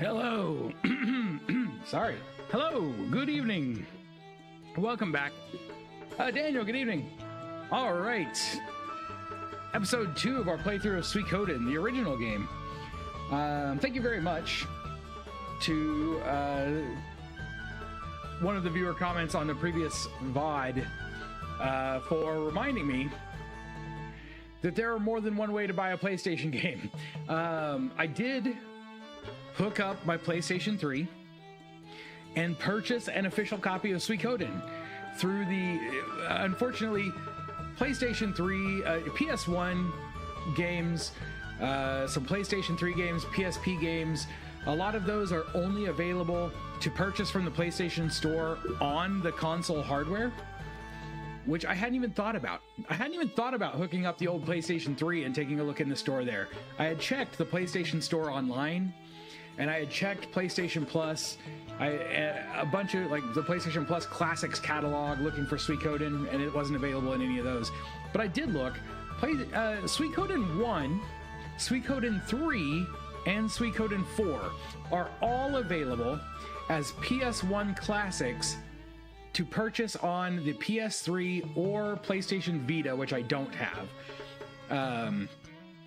Hello. Sorry. Hello. Good evening. Welcome back. Daniel, good evening. All right. Episode 2 of our playthrough of Suikoden, the original game. Thank you very much to one of the viewer comments on the previous VOD for reminding me that there are more than one way to buy a PlayStation game. I did hook up my PlayStation 3 and purchase an official copy of Suikoden through the, unfortunately, PlayStation 3, PS1 games, some PlayStation 3 games, PSP games. A lot of those are only available to purchase from the PlayStation Store on the console hardware, which I hadn't even thought about. I hadn't even thought about hooking up the old PlayStation 3 and taking a look in the store there. I had checked the PlayStation Store online, and I had checked PlayStation Plus, a bunch of, like, the PlayStation Plus Classics catalog looking for Suikoden, and it wasn't available in any of those. But I did look. Suikoden 1, Suikoden 3, and Suikoden 4 are all available as PS1 Classics to purchase on the PS3 or PlayStation Vita, which I don't have.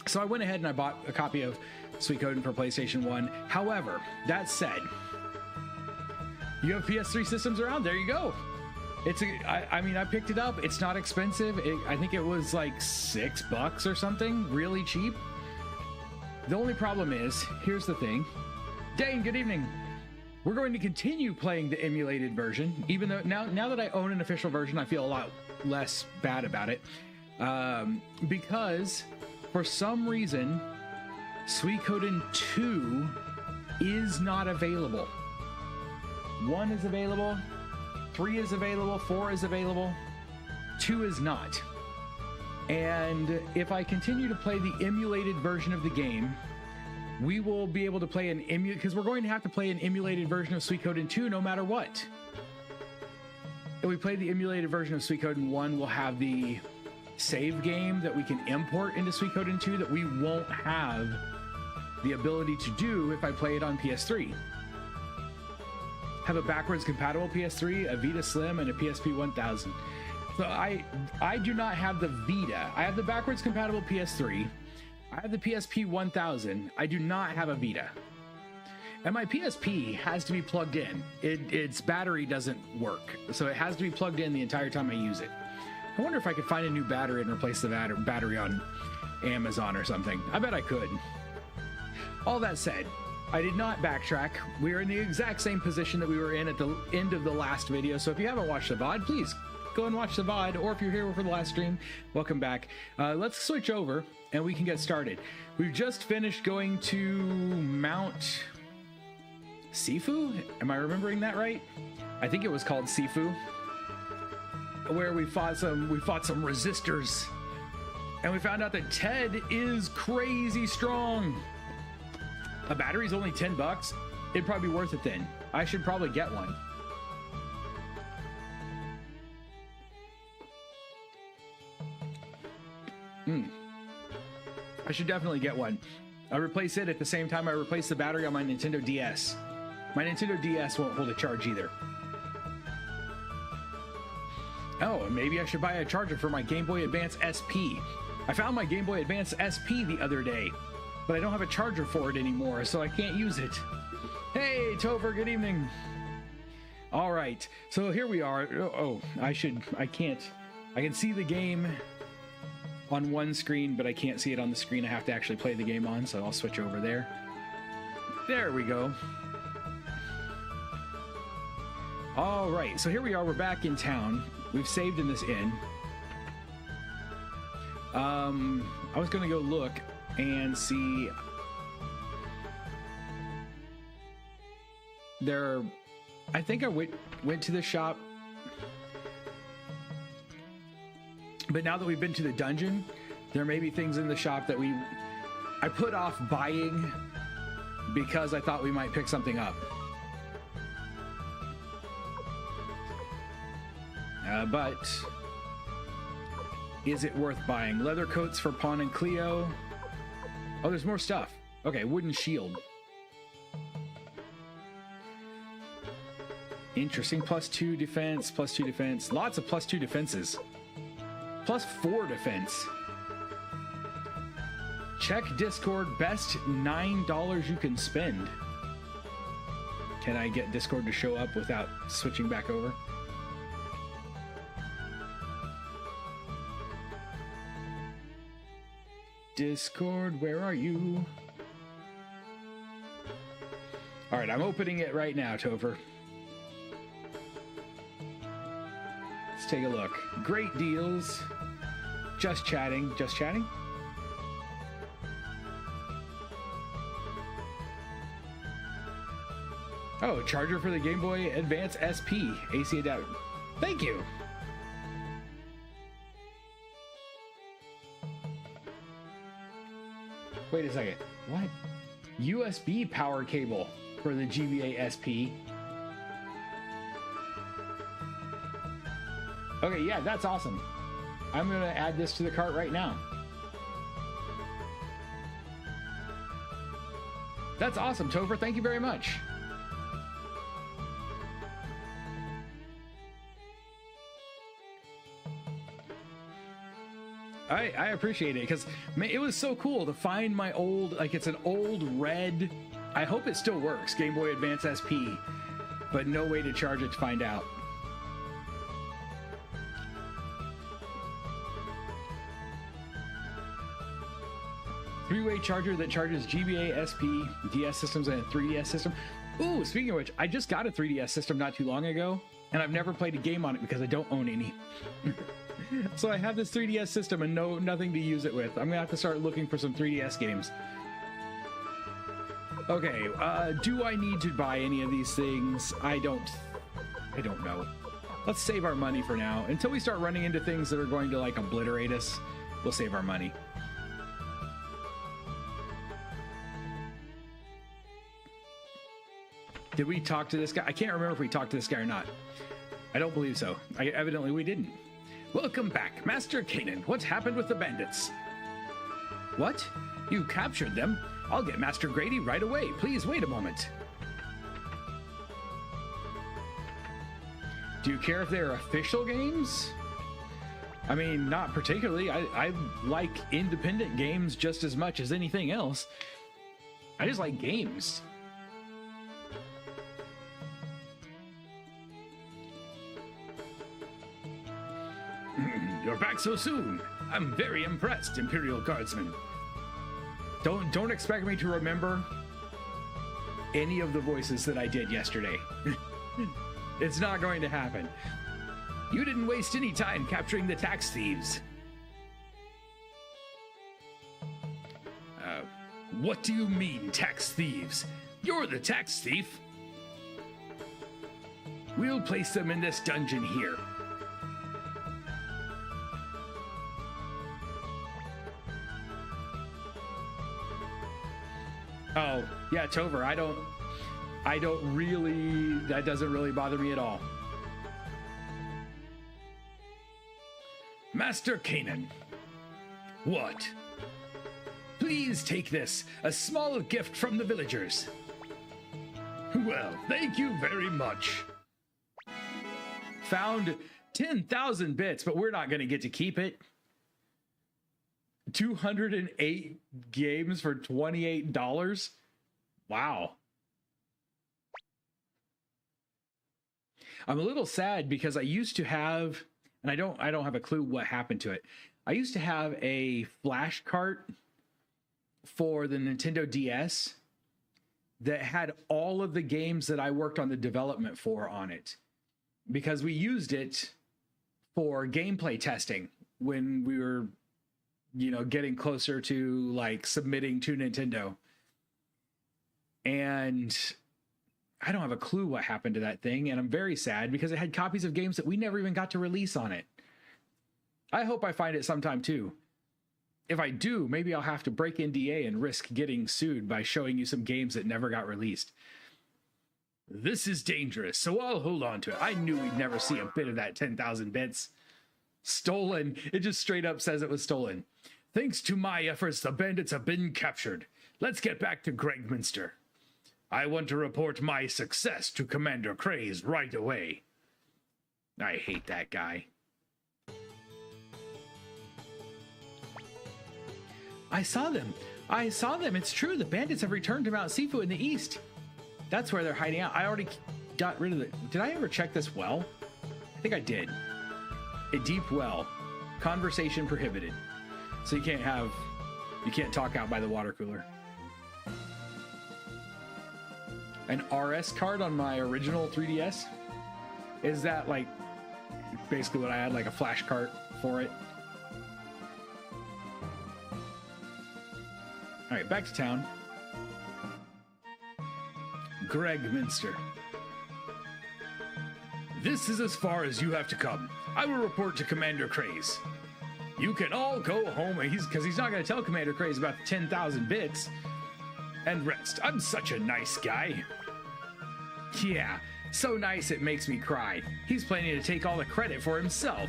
So I went ahead and I bought a copy of Suikoden for PlayStation 1. However, that said, you have PS3 systems around, there you go. I mean, I picked it up. It's not expensive. I think it was like $6 or something, really cheap. The only problem is, here's the thing. Dane, good evening. We're going to continue playing the emulated version, even though now that I own an official version, I feel a lot less bad about it. Because for some reason, Suikoden 2 is not available. 1 is available, 3 is available, 4 is available, 2 is not. And if I continue to play the emulated version of the game, we will be able to play an because we're going to have to play an emulated version of Suikoden 2 no matter what. If we play the emulated version of Suikoden 1, we'll have the save game that we can import into Suikoden 2 that we won't have the ability to do if I play it on PS3. Have a backwards compatible PS3, a Vita Slim, and a PSP 1000. So I do not have the Vita. I have the backwards compatible PS3. I have the PSP 1000. I do not have a Vita. And my PSP has to be plugged in. Its battery doesn't work, so it has to be plugged in the entire time I use it. I wonder if I could find a new battery and replace the battery on Amazon or something. I bet I could. All that said, I did not backtrack. We are in the exact same position that we were in at the end of the last video, so if you haven't watched the VOD, please go and watch the VOD, or if you're here for the last stream, welcome back. Let's switch over and we can get started. We've just finished going to Mount Sifu? Am I remembering that right? I think it was called Sifu, where we fought some resistors, and we found out that Ted is crazy strong. A battery's only $10. It'd probably be worth it then. I should probably get one. I should definitely get one. I replace it at the same time I replace the battery on my Nintendo DS. My Nintendo DS won't hold a charge either. Oh, and maybe I should buy a charger for my Game Boy Advance SP. I found my Game Boy Advance SP the other day, but I don't have a charger for it anymore, so I can't use it. Hey, Topher, good evening. All right, so here we are. Oh, I can see the game on one screen, but I can't see it on the screen I have to actually play the game on, so I'll switch over there. There we go. All right, so here we are. We're back in town. We've saved in this inn. I was gonna go look and see. I think I went to the shop, but now that we've been to the dungeon, there may be things in the shop that I put off buying because I thought we might pick something up. But is it worth buying? Leather coats for Pawn and Cleo. Oh, there's more stuff. Okay, wooden shield. Interesting. +2 defense, +2 defense. Lots of +2 defenses. +4 defense. Check Discord. Best $9 you can spend. Can I get Discord to show up without switching back over? Discord, where are you? All right, I'm opening it right now, Topher. Let's take a look. Great deals. Just chatting. Just chatting? Oh, charger for the Game Boy Advance SP. AC adapter. Thank you. Wait a second. What? USB power cable for the GBA SP. Okay, yeah, that's awesome. I'm going to add this to the cart right now. That's awesome, Topher. Thank you very much. I appreciate it because it was so cool to find my old, like it's an old red, I hope it still works, Game Boy Advance SP, but no way to charge it to find out. Three-way charger that charges GBA, SP, DS systems, and a 3DS system. Ooh, speaking of which, I just got a 3DS system not too long ago, and I've never played a game on it because I don't own any. So I have this 3DS system and nothing to use it with. I'm gonna have to start looking for some 3DS games. Okay, do I need to buy any of these things? I don't know. Let's save our money for now. Until we start running into things that are going to like obliterate us, we'll save our money. Did we talk to this guy? I can't remember if we talked to this guy or not. I don't believe so. Evidently we didn't. Welcome back, Master Kanan. What's happened with the bandits? What? You captured them? I'll get Master Grady right away. Please wait a moment. Do you care if they're official games? I mean, not particularly. I like independent games just as much as anything else. I just like games. You're back so soon. I'm very impressed, Imperial Guardsman. Don't expect me to remember any of the voices that I did yesterday. It's not going to happen. You didn't waste any time capturing the tax thieves. What do you mean, tax thieves? You're the tax thief. We'll place them in this dungeon here. Oh, yeah, Topher, I don't really, that doesn't really bother me at all. Master Kanan. What? Please take this, a small gift from the villagers. Well, thank you very much. Found 10,000 bits, but we're not going to get to keep it. 208 games for $28. Wow. I'm a little sad because I used to have, and I don't have a clue what happened to it. I used to have a flash cart for the Nintendo DS that had all of the games that I worked on the development for on it, because we used it for gameplay testing when we were, you know, getting closer to like submitting to Nintendo. And I don't have a clue what happened to that thing, and I'm very sad because it had copies of games that we never even got to release on it. I hope I find it sometime too. If I do, maybe I'll have to break NDA and risk getting sued by showing you some games that never got released. This is dangerous, so I'll hold on to it. I knew we'd never see a bit of that 10,000 bits. Stolen. It just straight up says it was stolen. Thanks to my efforts, the bandits have been captured. Let's get back to Gregminster. I want to report my success to Commander Craze right away. I hate that guy. I saw them. I saw them. It's true. The bandits have returned to Mount Sifu in the east. That's where they're hiding out. I already got rid of the... Did I ever check this well? I think I did. A deep well. Conversation prohibited. So you can't talk out by the water cooler. An RS card on my original 3DS? Is that like basically what I had, like a flash cart for it? All right, back to town. Greg Minster. This is as far as you have to come. I will report to Commander Craze. You can all go home, because he's not going to tell Commander Craze about the 10,000 bits. And rest. I'm such a nice guy. Yeah, so nice it makes me cry. He's planning to take all the credit for himself.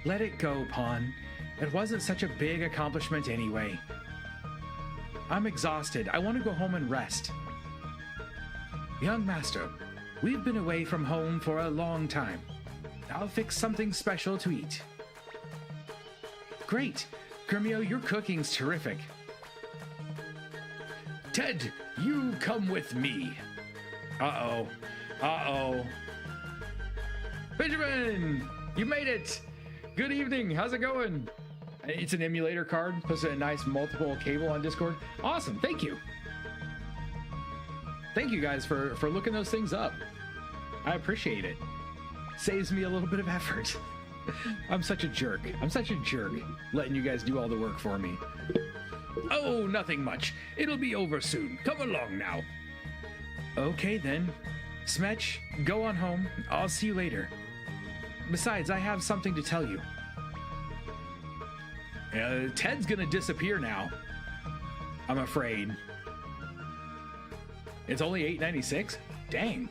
Let it go, Pawn. It wasn't such a big accomplishment anyway. I'm exhausted. I want to go home and rest. Young master, we've been away from home for a long time. I'll fix something special to eat. Great. Grumio, your cooking's terrific. Ted, you come with me. Uh-oh. Uh-oh. Benjamin, you made it. Good evening. How's it going? It's an emulator card. Puts a nice multiple cable on Discord. Awesome. Thank you. Thank you guys for looking those things up. I appreciate it. Saves me a little bit of effort. I'm such a jerk. I'm such a jerk letting you guys do all the work for me. Oh, nothing much. It'll be over soon. Come along now. Okay, then. Smetch, go on home. I'll see you later. Besides, I have something to tell you. Ted's gonna disappear now. I'm afraid. It's only $8.96? Dang.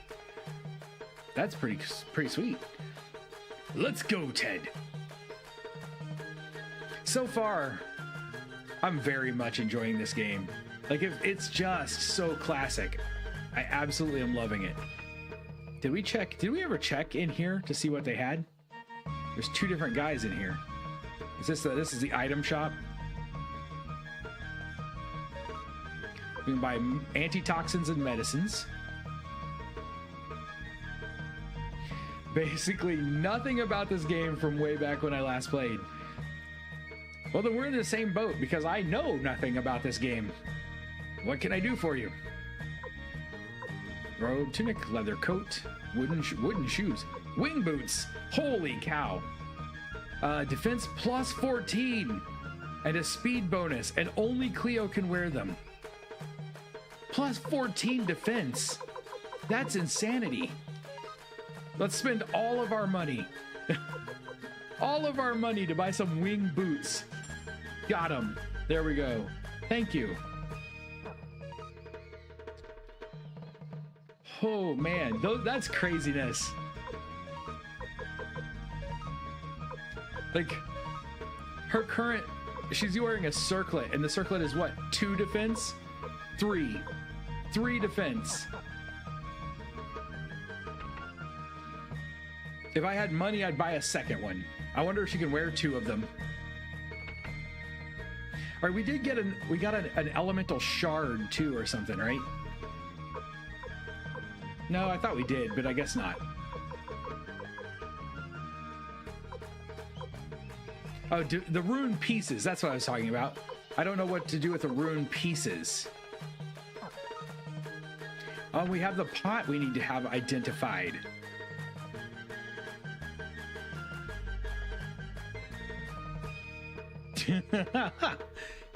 That's pretty sweet. Let's go, Ted. So far, I'm very much enjoying this game. Like, it's just so classic. I absolutely am loving it. Did we ever check in here to see what they had? There's two different guys in here. This is the item shop? We can buy antitoxins and medicines. Basically nothing about this game from way back when I last played. Well, then we're in the same boat because I know nothing about this game. What can I do for you? Robe, tunic, leather coat, wooden shoes, wing boots. Holy cow. Defense plus 14 and a speed bonus, and only Cleo can wear them. Plus 14 defense. That's insanity. Let's spend all of our money. All of our money to buy some wing boots. Got them. There we go. Thank you. Oh man, that's craziness. Like, her current, she's wearing a circlet, and the circlet is what? 2 defense? 3 defense. If I had money, I'd buy a second one. I wonder if she can wear 2 of them. All right, we got an elemental shard too or something, right? No, I thought we did, but I guess not. Oh, the rune pieces. That's what I was talking about. I don't know what to do with the rune pieces. Oh, we have the pot we need to have identified.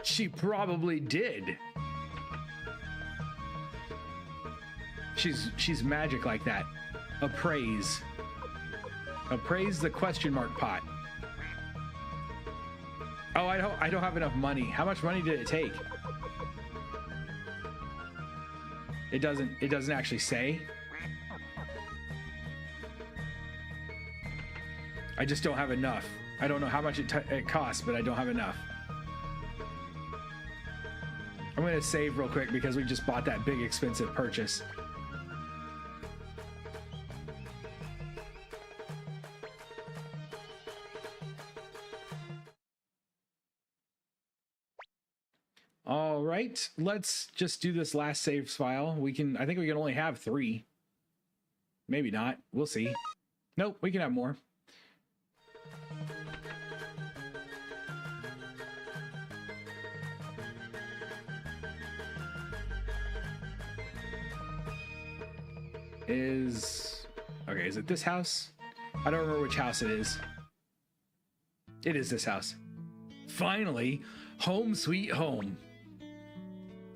She probably did. She's magic like that. Appraise. Appraise the question mark pot. Oh, I don't have enough money. How much money did it take? It doesn't actually say. I just don't have enough. I don't know how much it costs, but I don't have enough. I'm going to save real quick because we just bought that big expensive purchase. All right, let's just do this last saves file. I think we can only have 3. Maybe not. We'll see. Nope, we can have more. Okay, is it this house? I don't remember which house it is. It is this house. Finally, home sweet home.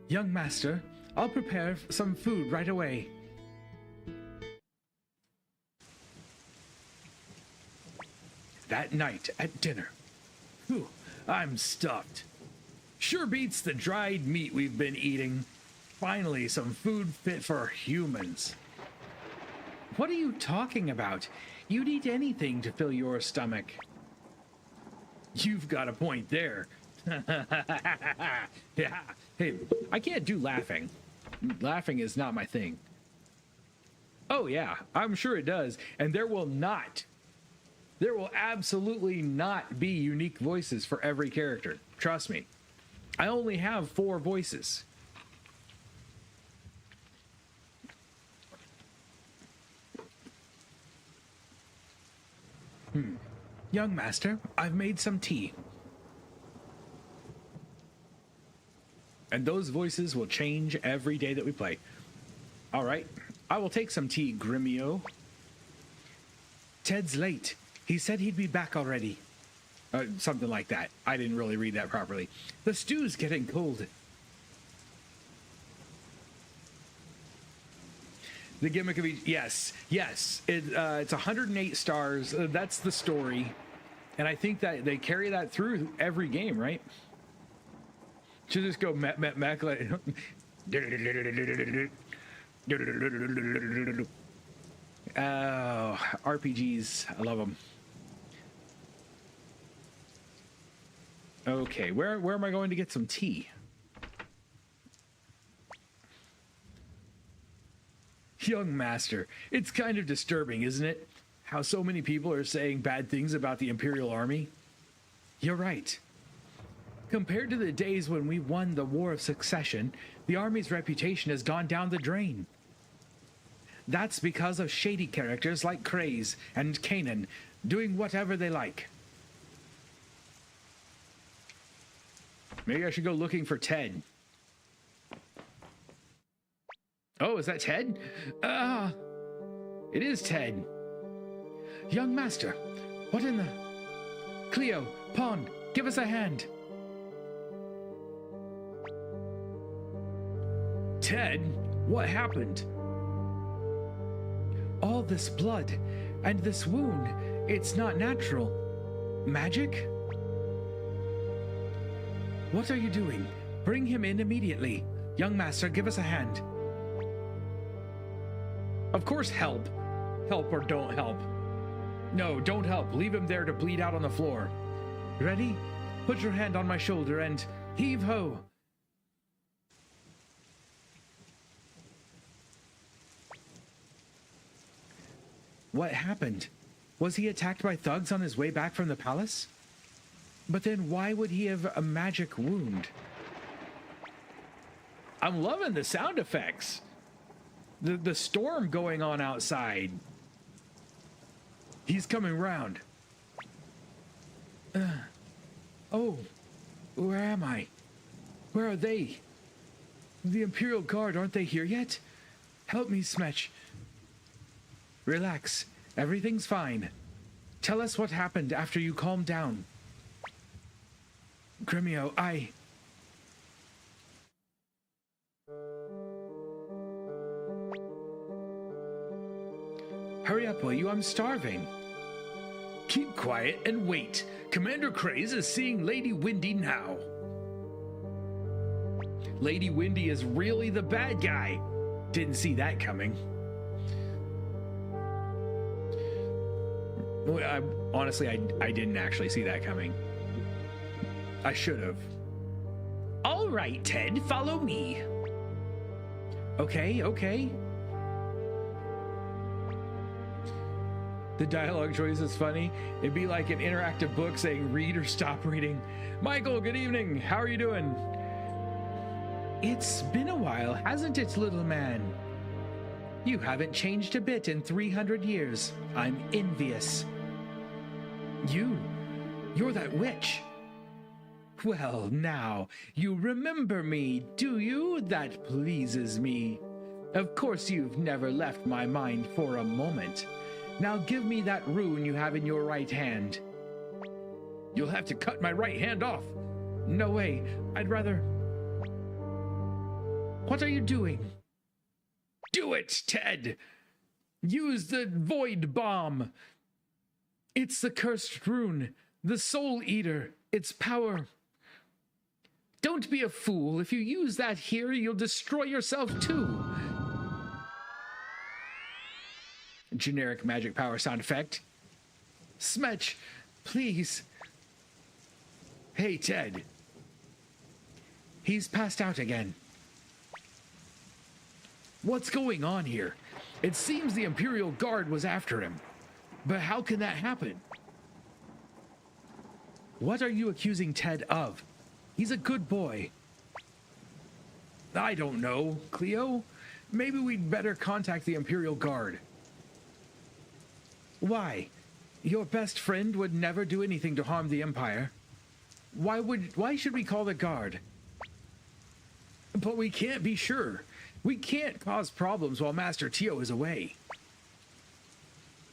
Young master, I'll prepare some food right away. That night at dinner. Whew, I'm stuffed. Sure beats the dried meat we've been eating. Finally, some food fit for humans. What are you talking about? You'd eat anything to fill your stomach. You've got a point there. Yeah. Hey, I can't do laughing. Laughing is not my thing. Oh yeah, I'm sure it does. And there will absolutely not be unique voices for every character. Trust me. I only have 4 voices. Young master, I've made some tea. And those voices will change every day that we play. All right, I will take some tea, Gremio. Ted's late. He said he'd be back already. Something like that. I didn't really read that properly. The stew's getting cold. The gimmick of each... Yes. It's 108 stars. That's the story. And I think that they carry that through every game, right? Should just go mech like... Oh, RPGs. I love them. Okay, where am I going to get some tea? Young master, it's kind of disturbing, isn't it? How so many people are saying bad things about the Imperial Army? You're right. Compared to the days when we won the War of Succession, the Army's reputation has gone down the drain. That's because of shady characters like Craze and Kanan doing whatever they like. Maybe I should go looking for Ted. Oh, is that Ted? It is Ted. Young master, what in the... Cleo, Pawn, give us a hand. Ted, what happened? All this blood and this wound, it's not natural. Magic? What are you doing? Bring him in immediately. Young master, give us a hand. Of course, help. Help or don't help. No, don't help. Leave him there to bleed out on the floor. Ready? Put your hand on my shoulder and heave-ho. What happened? Was he attacked by thugs on his way back from the palace? But then why would he have a magic wound? I'm loving the sound effects. The storm going on outside. He's coming round. Oh, where am I? Where are they? The Imperial Guard, aren't they here yet? Help me, Smetch. Relax. Everything's fine. Tell us what happened after you calmed down. Gremio, Hurry up, will you? I'm starving. Keep quiet and wait. Commander Craze is seeing Lady Windy now. Lady Windy is really the bad guy. Didn't see that coming. Honestly, I didn't actually see that coming. I should have. All right, Ted, follow me. Okay, okay. The dialogue choice is funny. It'd be like an interactive book saying read or stop reading. Michael, good evening. How are you doing? It's been a while, hasn't it, little man? You haven't changed a bit in 300 years. I'm envious. You're that witch. Well, now, you remember me, do you? That pleases me. Of course you've never left my mind for a moment. Now give me that rune you have in your right hand. You'll have to cut my right hand off. No way, I'd rather... What are you doing? Do it, Ted! Use the Void Bomb! It's the cursed rune, the Soul Eater, its power. Don't be a fool. If you use that here, you'll destroy yourself too. Generic magic power sound effect. Smetch, please. Hey, Ted. He's passed out again. What's going on here? It seems the Imperial Guard was after him. But how can that happen? What are you accusing Ted of? He's a good boy. I don't know, Cleo. Maybe we'd better contact the Imperial Guard. Why? Your best friend would never do anything to harm the Empire. Why should we call the Guard? But we can't be sure. We can't cause problems while Master Tio is away.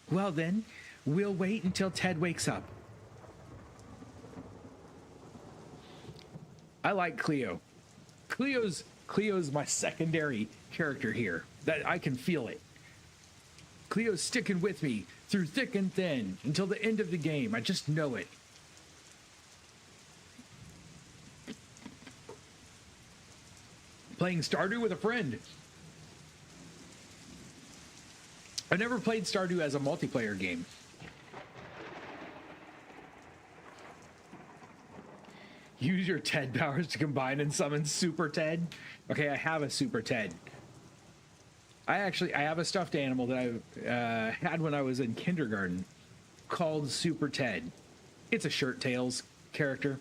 Well then, we'll wait until Ted wakes up. I like Cleo. Cleo's my secondary character here. That I can feel it. Cleo's sticking with me through thick and thin until the end of the game. I just know it. Playing Stardew with a friend. I've never played Stardew as a multiplayer game. Use your Ted powers to combine and summon Super Ted. Okay, I have a Super Ted. I have a stuffed animal that I had when I was in kindergarten called Super Ted. It's a Shirt Tails character.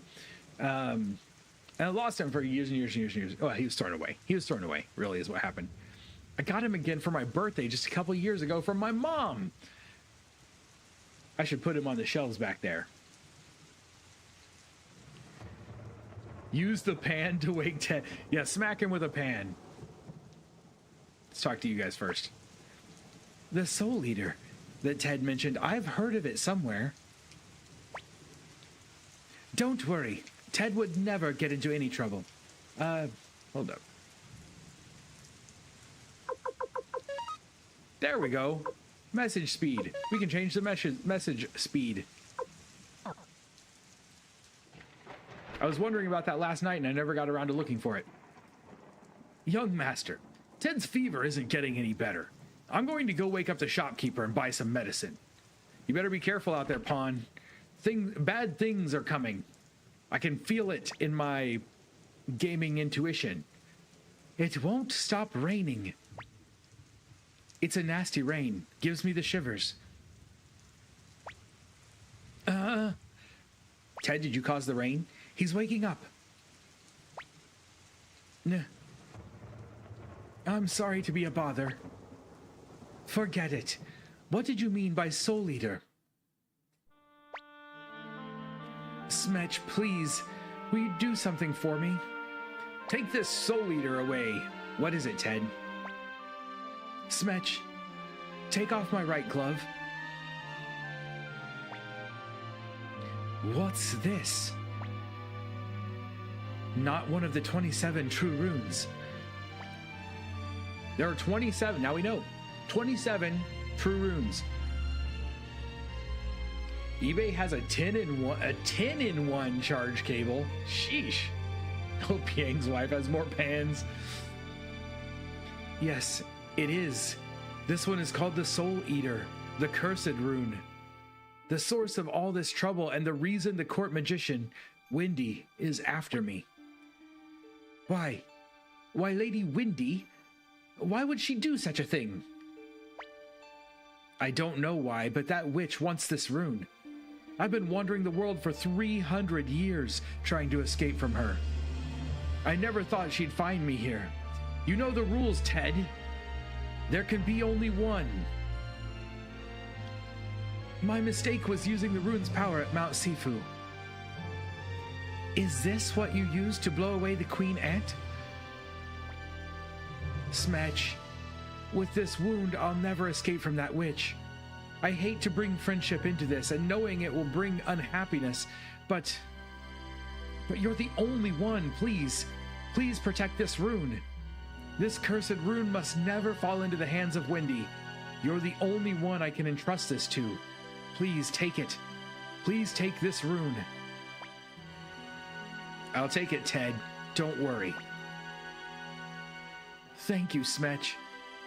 And I lost him for years and years and years and years. Oh, he was thrown away. He was thrown away, really, is what happened. I got him again for my birthday just a couple years ago from my mom. I should put him on the shelves back there. Use the pan to wake Ted. Yeah, smack him with a pan. Let's talk to you guys first. The Soul Eater that Ted mentioned, I've heard of it somewhere. Don't worry. Ted would never get into any trouble. Hold up. There we go. Message speed. We can change the message speed. I was wondering about that last night and I never got around to looking for it. Young master, Ted's fever isn't getting any better. I'm going to go wake up the shopkeeper and buy some medicine. You better be careful out there, Pawn. Bad things are coming. I can feel it in my gaming intuition. It won't stop raining. It's a nasty rain. Gives me the shivers. Ted, did you cause the rain? He's waking up. I'm sorry to be a bother. Forget it. What did you mean by Soul Eater? Smetch, please. Will you do something for me? Take this Soul Eater away. What is it, Ted? Smetch, take off my right glove. What's this? Not one of the 27 true runes. There are 27, now we know. 27 true runes. eBay has a 10-in-1 charge cable. Sheesh. Hope Yang's wife has more pans. Yes, it is. This one is called the Soul Eater, the Cursed Rune. The source of all this trouble and the reason the court magician, Wendy, is after me. Why? Why, Lady Windy? Why would she do such a thing? I don't know why, but that witch wants this rune. I've been wandering the world for 300 years trying to escape from her. I never thought she'd find me here. You know the rules, Ted. There can be only one. My mistake was using the rune's power at Mount Sifu. Is this what you used to blow away the Queen Ant? Smetch, with this wound, I'll never escape from that witch. I hate to bring friendship into this, and knowing it will bring unhappiness, but you're the only one. Please protect this rune. This cursed rune must never fall into the hands of Windy. You're the only one I can entrust this to. Please take it. Please take this rune. I'll take it, Ted. Don't worry. Thank you, Smetch.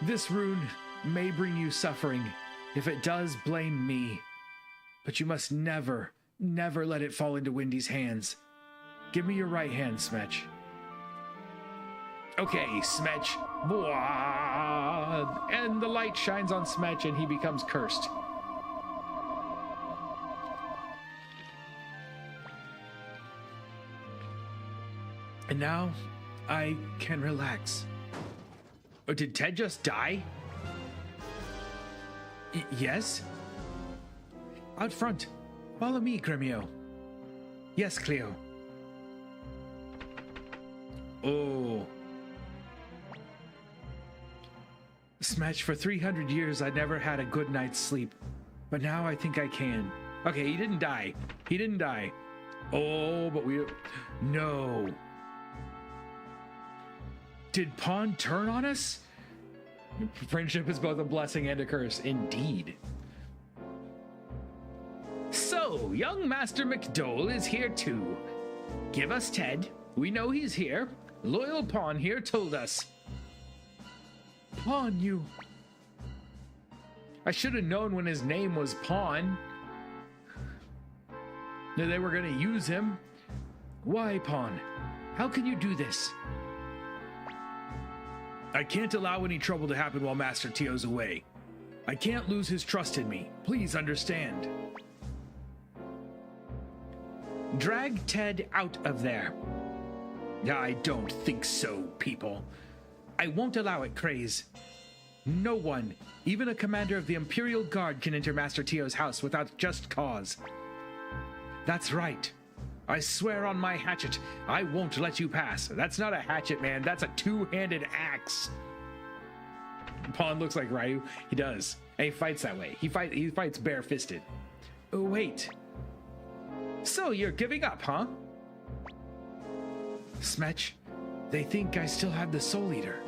This rune may bring you suffering. If it does, blame me. But you must never let it fall into Windy's hands. Give me your right hand, Smetch. Okay, Smetch. Blah. And the light shines on Smetch and he becomes cursed. And now, I can relax. Oh, did Ted just die? Yes? Out front. Follow me, Gremio. Yes, Cleo. Oh. Smetch, for 300 years I never had a good night's sleep. But now I think I can. Okay, he didn't die. He didn't die. Oh, but we... No. Did Pawn turn on us? Friendship is both a blessing and a curse, indeed. So, young Master McDole is here too. Give us Ted. We know he's here. Loyal Pawn here told us. Pawn, you... I should have known when his name was Pawn. That they were going to use him. Why, Pawn? How can you do this? I can't allow any trouble to happen while Master Tio's away. I can't lose his trust in me. Please understand. Drag Ted out of there. I don't think so, people. I won't allow it, Craze. No one, even a commander of the Imperial Guard, can enter Master Tio's house without just cause. That's right. I swear on my hatchet, I won't let you pass. That's not a hatchet, man. That's a two-handed axe. Pawn looks like Ryu. He does. And he fights that way. He fights bare-fisted. Oh, wait. So you're giving up, huh? Smetch, they think I still have the Soul Eater.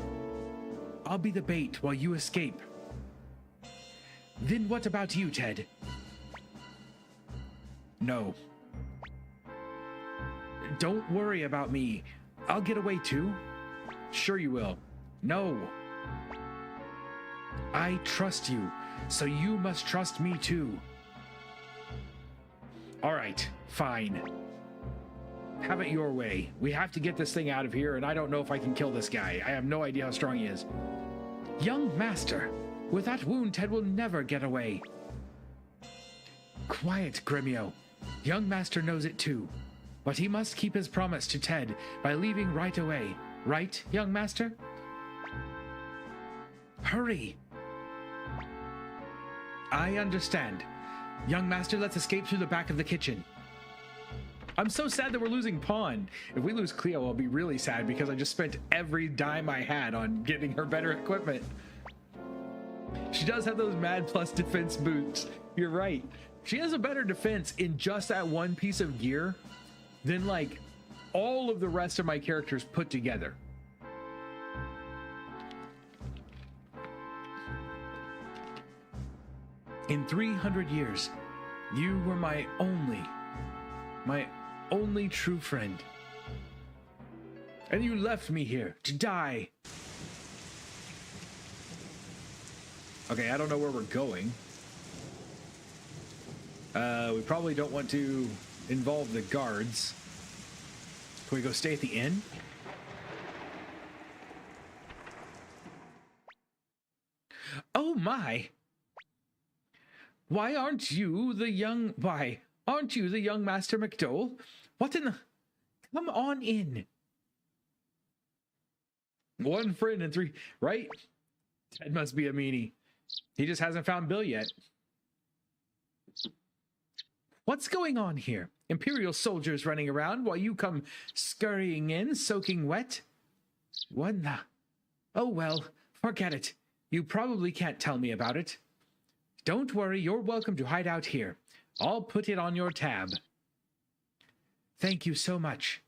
I'll be the bait while you escape. Then what about you, Ted? No. Don't worry about me. I'll get away too. Sure you will. No. I trust you, so you must trust me too. All right, fine. Have it your way. We have to get this thing out of here, and I don't know if I can kill this guy. I have no idea how strong he is. Young Master, with that wound, Ted will never get away. Quiet, Gremio. Young Master knows it too. But he must keep his promise to Ted by leaving right away. Right, young Master? Hurry! I understand. Young Master, let's escape through the back of the kitchen. I'm so sad that we're losing Pawn. If we lose Cleo, I'll be really sad because I just spent every dime I had on getting her better equipment. She does have those Mad Plus defense boots. You're right. She has a better defense in just that one piece of gear than like all of the rest of my characters put together. In 300 years, you were my only true friend. And you left me here to die. Okay, I don't know where we're going. We probably don't want to involve the guards. Can we go stay at the inn? Oh my! Aren't you the young Master McDole? What in the... Come on in. One friend and three... Right? Ted must be a meanie. He just hasn't found Bill yet. What's going on here? Imperial soldiers running around while you come scurrying in, soaking wet? What the... Oh well, forget it. You probably can't tell me about it. Don't worry, you're welcome to hide out here. I'll put it on your tab. Thank you so much.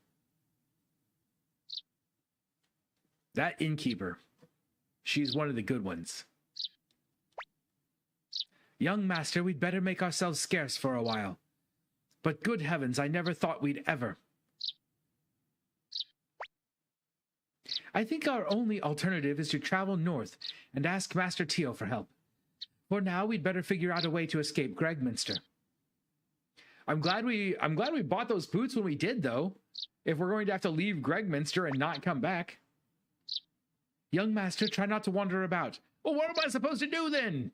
That innkeeper. She's one of the good ones. Young master, we'd better make ourselves scarce for a while. But good heavens, I never thought we'd ever. I think our only alternative is to travel north and ask Master Teal for help. For now, we'd better figure out a way to escape Gregminster. I'm glad we bought those boots when we did, though. If we're going to have to leave Gregminster and not come back. Young master, try not to wander about. Well, what am I supposed to do then?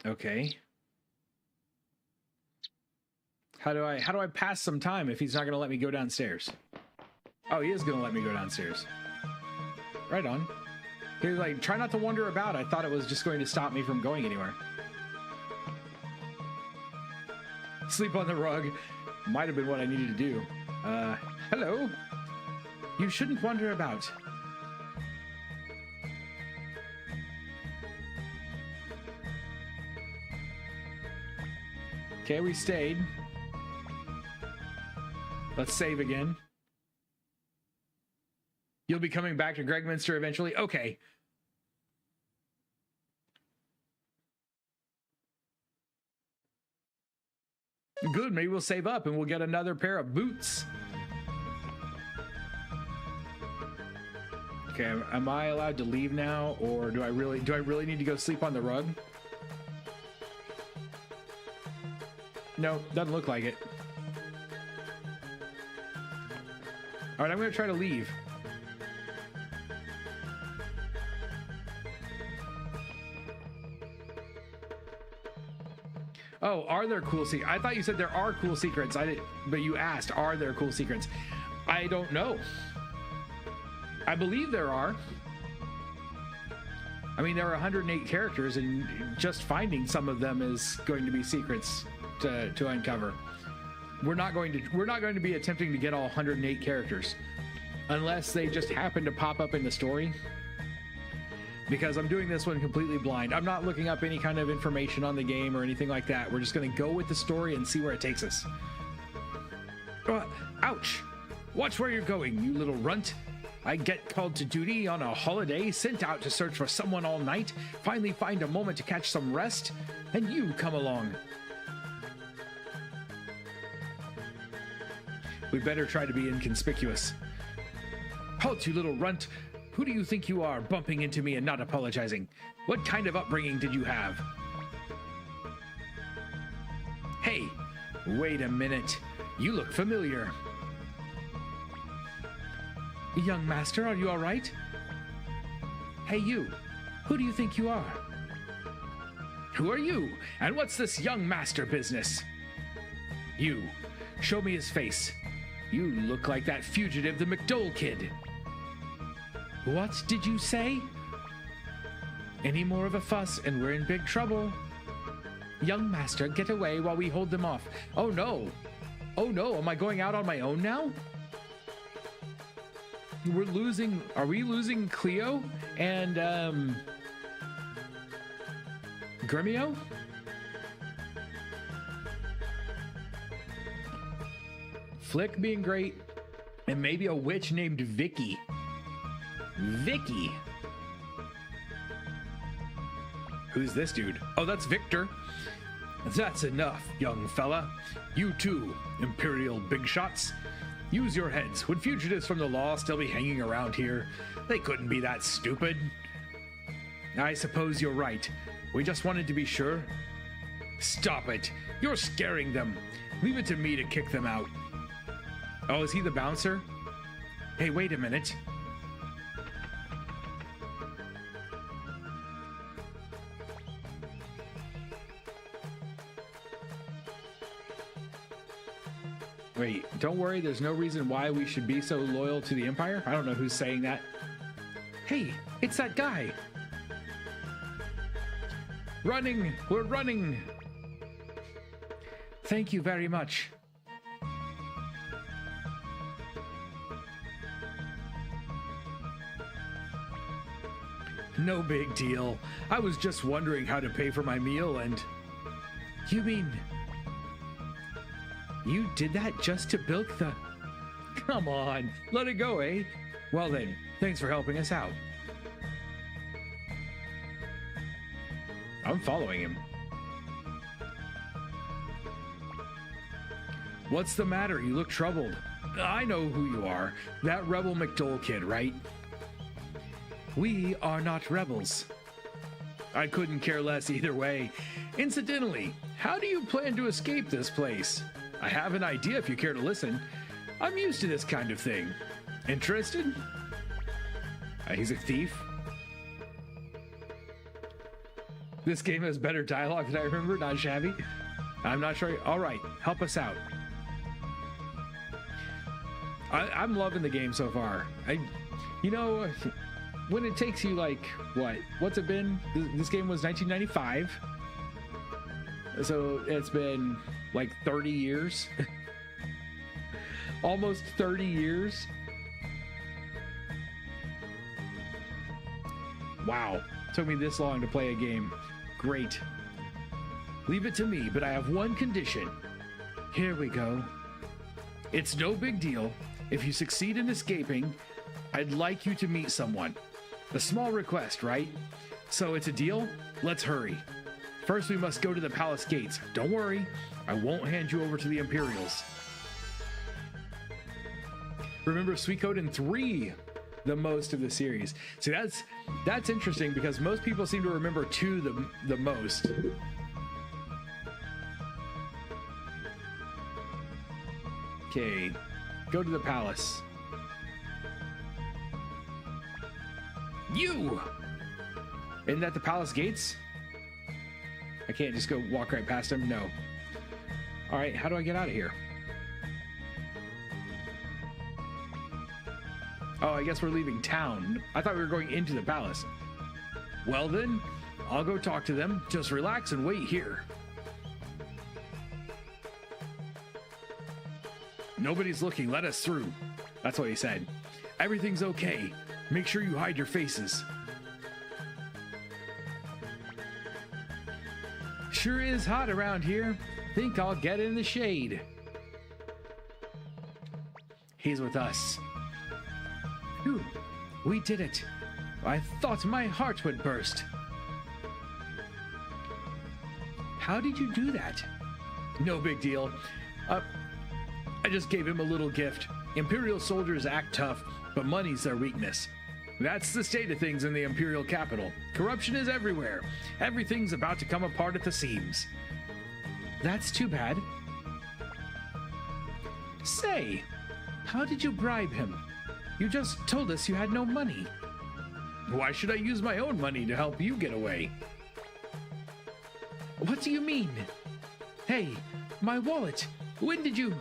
Okay. How do I pass some time if he's not going to let me go downstairs? Oh, he is going to let me go downstairs. Right on. He was like, try not to wander about. I thought it was just going to stop me from going anywhere. Sleep on the rug. Might have been what I needed to do. Hello? You shouldn't wander about. Okay, we stayed. Let's save again. You'll be coming back to Gregminster eventually? Okay. Good, maybe we'll save up and we'll get another pair of boots. Okay, am I allowed to leave now, or do I really need to go sleep on the rug? No, doesn't look like it. All right, I'm going to try to leave. Oh, are there cool secrets? I thought you said there are cool secrets. But you asked, are there cool secrets? I don't know. I believe there are. I mean, there are 108 characters, and just finding some of them is going to be secrets to uncover. We're not going to be attempting to get all 108 characters unless they just happen to pop up in the story. Because I'm doing this one completely blind. I'm not looking up any kind of information on the game or anything like that. We're just going to go with the story and see where it takes us. Ouch! Watch where you're going, you little runt. I get called to duty on a holiday, sent out to search for someone all night, finally find a moment to catch some rest, and you come along. We better try to be inconspicuous. Halt, you little runt! Who do you think you are, bumping into me and not apologizing? What kind of upbringing did you have? Hey, wait a minute. You look familiar. Young master, are you all right? Hey, you. Who do you think you are? Who are you? And what's this young master business? You. Show me his face. You look like that fugitive, the McDole kid. What did you say? Any more of a fuss and we're in big trouble. Young master, get away while we hold them off. Oh no. Oh no, am I going out on my own now? Are we losing Cleo and Gremio? Flick being great, and maybe a witch named Vicky. Vicky. Who's this dude? Oh, that's Victor. That's enough, young fella. You too, Imperial big shots. Use your heads. Would fugitives from the law still be hanging around here? They couldn't be that stupid. I suppose you're right. We just wanted to be sure. Stop it. You're scaring them. Leave it to me to kick them out. Oh, is he the bouncer? Hey, wait a minute. Wait, don't worry, there's no reason why we should be so loyal to the Empire. I don't know who's saying that. Hey, it's that guy. Running, we're running. Thank you very much. No big deal. I was just wondering how to pay for my meal and... You mean... You did that just to bilk the... Come on, let it go, eh? Well then, thanks for helping us out. I'm following him. What's the matter? You look troubled. I know who you are. That rebel McDole kid, right? We are not rebels. I couldn't care less either way. Incidentally, how do you plan to escape this place? I have an idea if you care to listen. I'm used to this kind of thing. Interested? He's a thief. This game has better dialogue than I remember, not shabby. I'm not sure. All right, help us out. I'm loving the game so far. You know, when it takes you like, what's it been? This game was 1995. So it's been like 30 years. Almost 30 years. Wow, took me this long to play a game. Great. Leave it to me, but I have one condition. Here we go. It's no big deal. If you succeed in escaping, I'd like you to meet someone. A small request, right? So it's a deal? Let's hurry. First, we must go to the palace gates. Don't worry, I won't hand you over to the Imperials. Remember Suikoden 3 the most of the series. See, that's interesting because most people seem to remember 2 the most. Okay, go to the palace. You! Isn't that the palace gates? I can't just go walk right past him? No. All right, how do I get out of here? Oh, I guess we're leaving town. I thought we were going into the palace. Well then, I'll go talk to them. Just relax and wait here. Nobody's looking, let us through. That's what he said. Everything's okay. Make sure you hide your faces. Sure is hot around here. Think I'll get in the shade. He's with us. Phew, we did it. I thought my heart would burst. How did you do that? No big deal. I just gave him a little gift. Imperial soldiers act tough, but money's their weakness. That's the state of things in the Imperial capital. Corruption is everywhere. Everything's about to come apart at the seams. That's too bad. Say, how did you bribe him? You just told us you had no money. Why should I use my own money to help you get away? What do you mean? Hey, my wallet. When did you...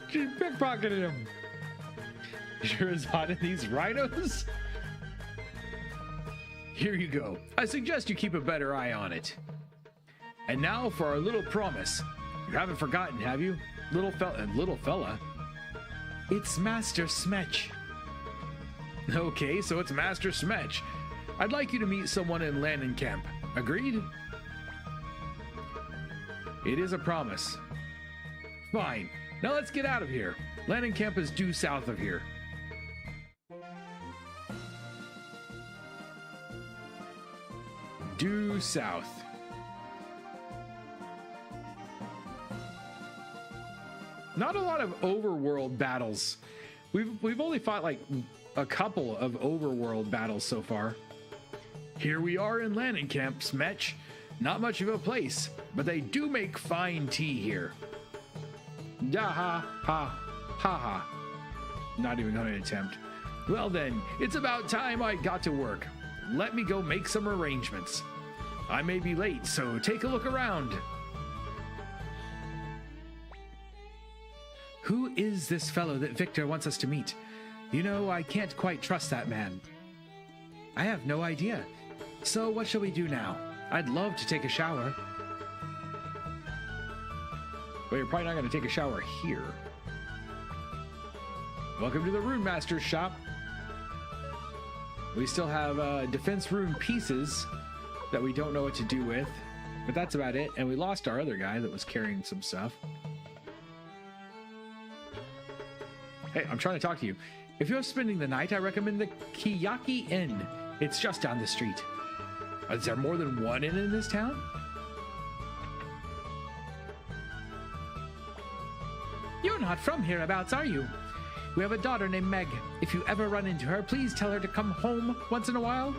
Pickpocketed him. Sure is hot in these rhinos. Here you go. I suggest you keep a better eye on it. And now for our little promise. You haven't forgotten, have you? Little fella. It's Master Smetch. Okay, so it's Master Smetch. I'd like you to meet someone in Lannencamp. Agreed? It is a promise. Fine. Now let's get out of here. Lannencamp is due south of here. Due south. Not a lot of overworld battles. We've only fought like a couple of overworld battles so far. Here we are in Lannencamp, Smetch. Not much of a place, but they do make fine tea here. Da ha ha ha ha. Not even going to attempt. Well then, it's about time I got to work. Let me go make some arrangements. I may be late, so take a look around. Who is this fellow that Victor wants us to meet? You know, I can't quite trust that man. I have no idea. So what shall we do now? I'd love to take a shower. Well, you're probably not going to take a shower here. Welcome to the Rune Master's shop. We still have defense rune pieces that we don't know what to do with, but that's about it. And we lost our other guy that was carrying some stuff. Hey, I'm trying to talk to you. If you're spending the night, I recommend the Kiyaki Inn. It's just down the street. Is there more than one inn in this town? You're not from hereabouts, are you? We have a daughter named Meg. If you ever run into her, please tell her to come home once in a while.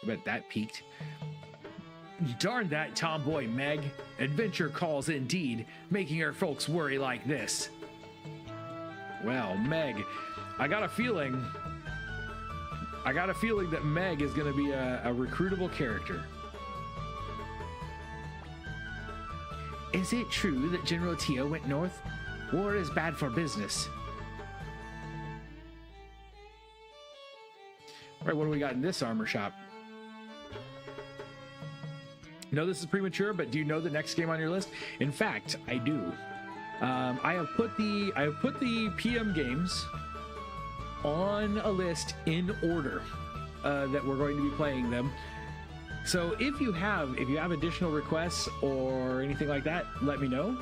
I bet that peaked. Darn that tomboy Meg. Adventure calls indeed, making her folks worry like this. Well, Meg, I got a feeling that Meg is going to be a recruitable character. Is it true that General Tio went north? War is bad for business. All right, what do we got in this armor shop? No, this is premature, but do you know the next game on your list? In fact, I do. I have put the PM games on a list in order that we're going to be playing them. So if you have additional requests or anything like that, let me know.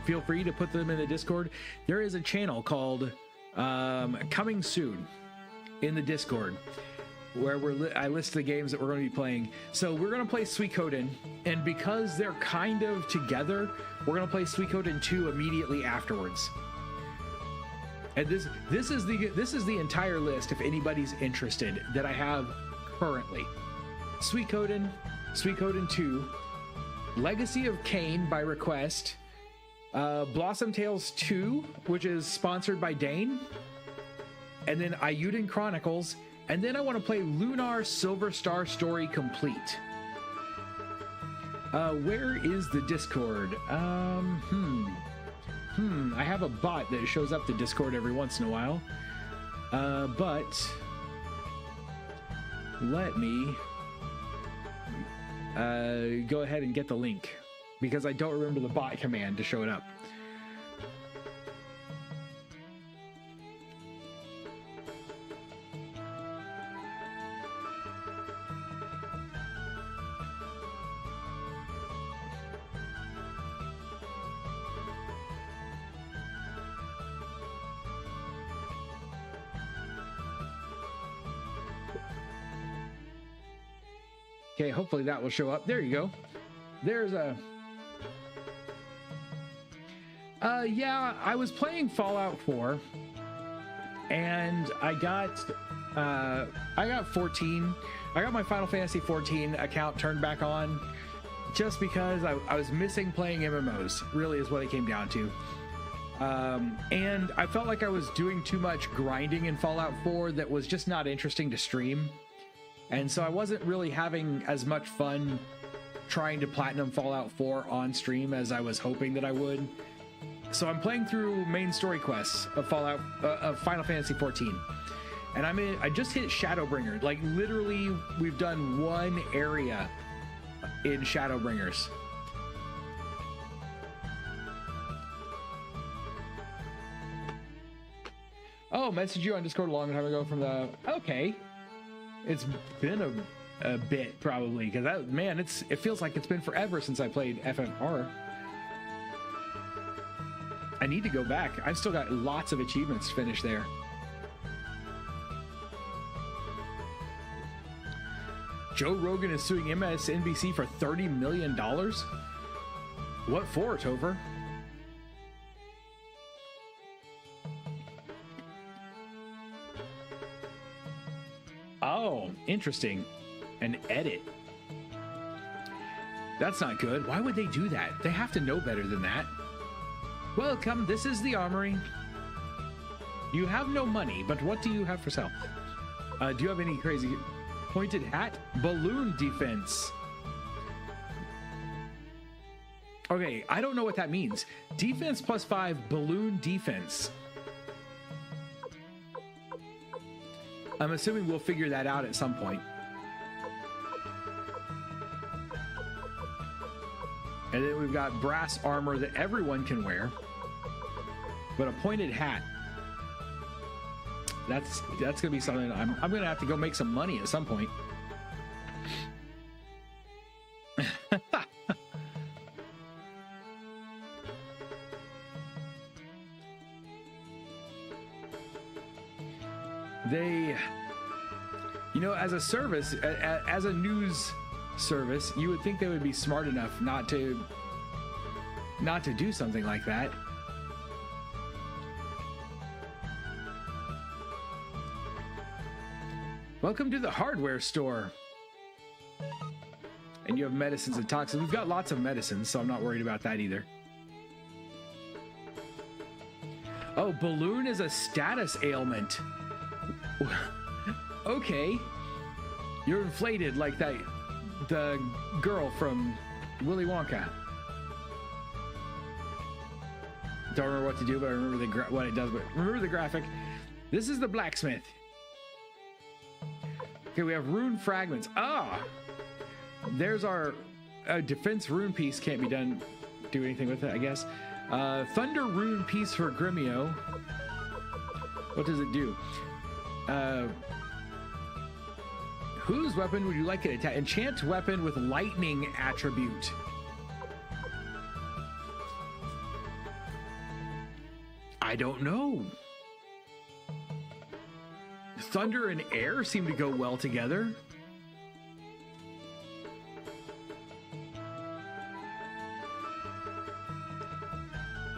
Feel free to put them in the Discord. There is a channel called Coming Soon in the Discord where I list the games that we're going to be playing. So we're going to play Suikoden, and because they're kind of together, we're going to play Suikoden 2 immediately afterwards. And this is the entire list, if anybody's interested, that I have currently. Suikoden, Suikoden 2, Legacy of Kain by request, Blossom Tales 2, which is sponsored by Dane, and then Ayuden Chronicles, and then I want to play Lunar Silver Star Story Complete. Where is the Discord? I have a bot that shows up to Discord every once in a while, but let me go ahead and get the link, because I don't remember the bot command to show it up. Okay, hopefully that will show up. There you go. There's a... yeah, I was playing Fallout 4, and I got 14. I got my Final Fantasy 14 account turned back on just because I was missing playing MMOs, really is what it came down to. And I felt like I was doing too much grinding in Fallout 4 that was just not interesting to stream. And so I wasn't really having as much fun trying to platinum Fallout 4 on stream as I was hoping that I would. So I'm playing through main story quests of Final Fantasy 14. And I just hit Shadowbringer. Like literally we've done one area in Shadowbringers. Oh, messaged you on Discord a long time ago from the... Okay. It's been a bit, probably, because that, man, it feels like it's been forever since I played FFR. I need to go back. I've still got lots of achievements to finish there. Joe Rogan is suing MSNBC for $30 million? What for, Topher? Oh, interesting. and edit. That's not good. Why would they do that? They have to know better than that. Welcome, this is the armory. You have no money, but what do you have for sale? Do you have any crazy pointed hat? Balloon defense. Okay, I don't know what that means. Defense +5, balloon defense. I'm assuming we'll figure that out at some point. And then we've got brass armor that everyone can wear, but a pointed hat. That's gonna be something I'm gonna have to go make some money at some point. They, you know, as a service, as a news service, you would think they would be smart enough not to do something like that. Welcome to the hardware store. And you have medicines and toxins. We've got lots of medicines, so I'm not worried about that either. Oh, balloon is a status ailment. Okay. You're inflated like the girl from Willy Wonka. Don't remember what to do, but I remember what it does. But remember the graphic. This is the blacksmith. Okay, we have rune fragments. Ah, there's our defense rune piece. Can't be done. Do anything with it, I guess. Thunder rune piece for Gremio. What does it do? Whose weapon would you like to attack? Enchant weapon with lightning attribute. I don't know. Thunder and air seem to go well together.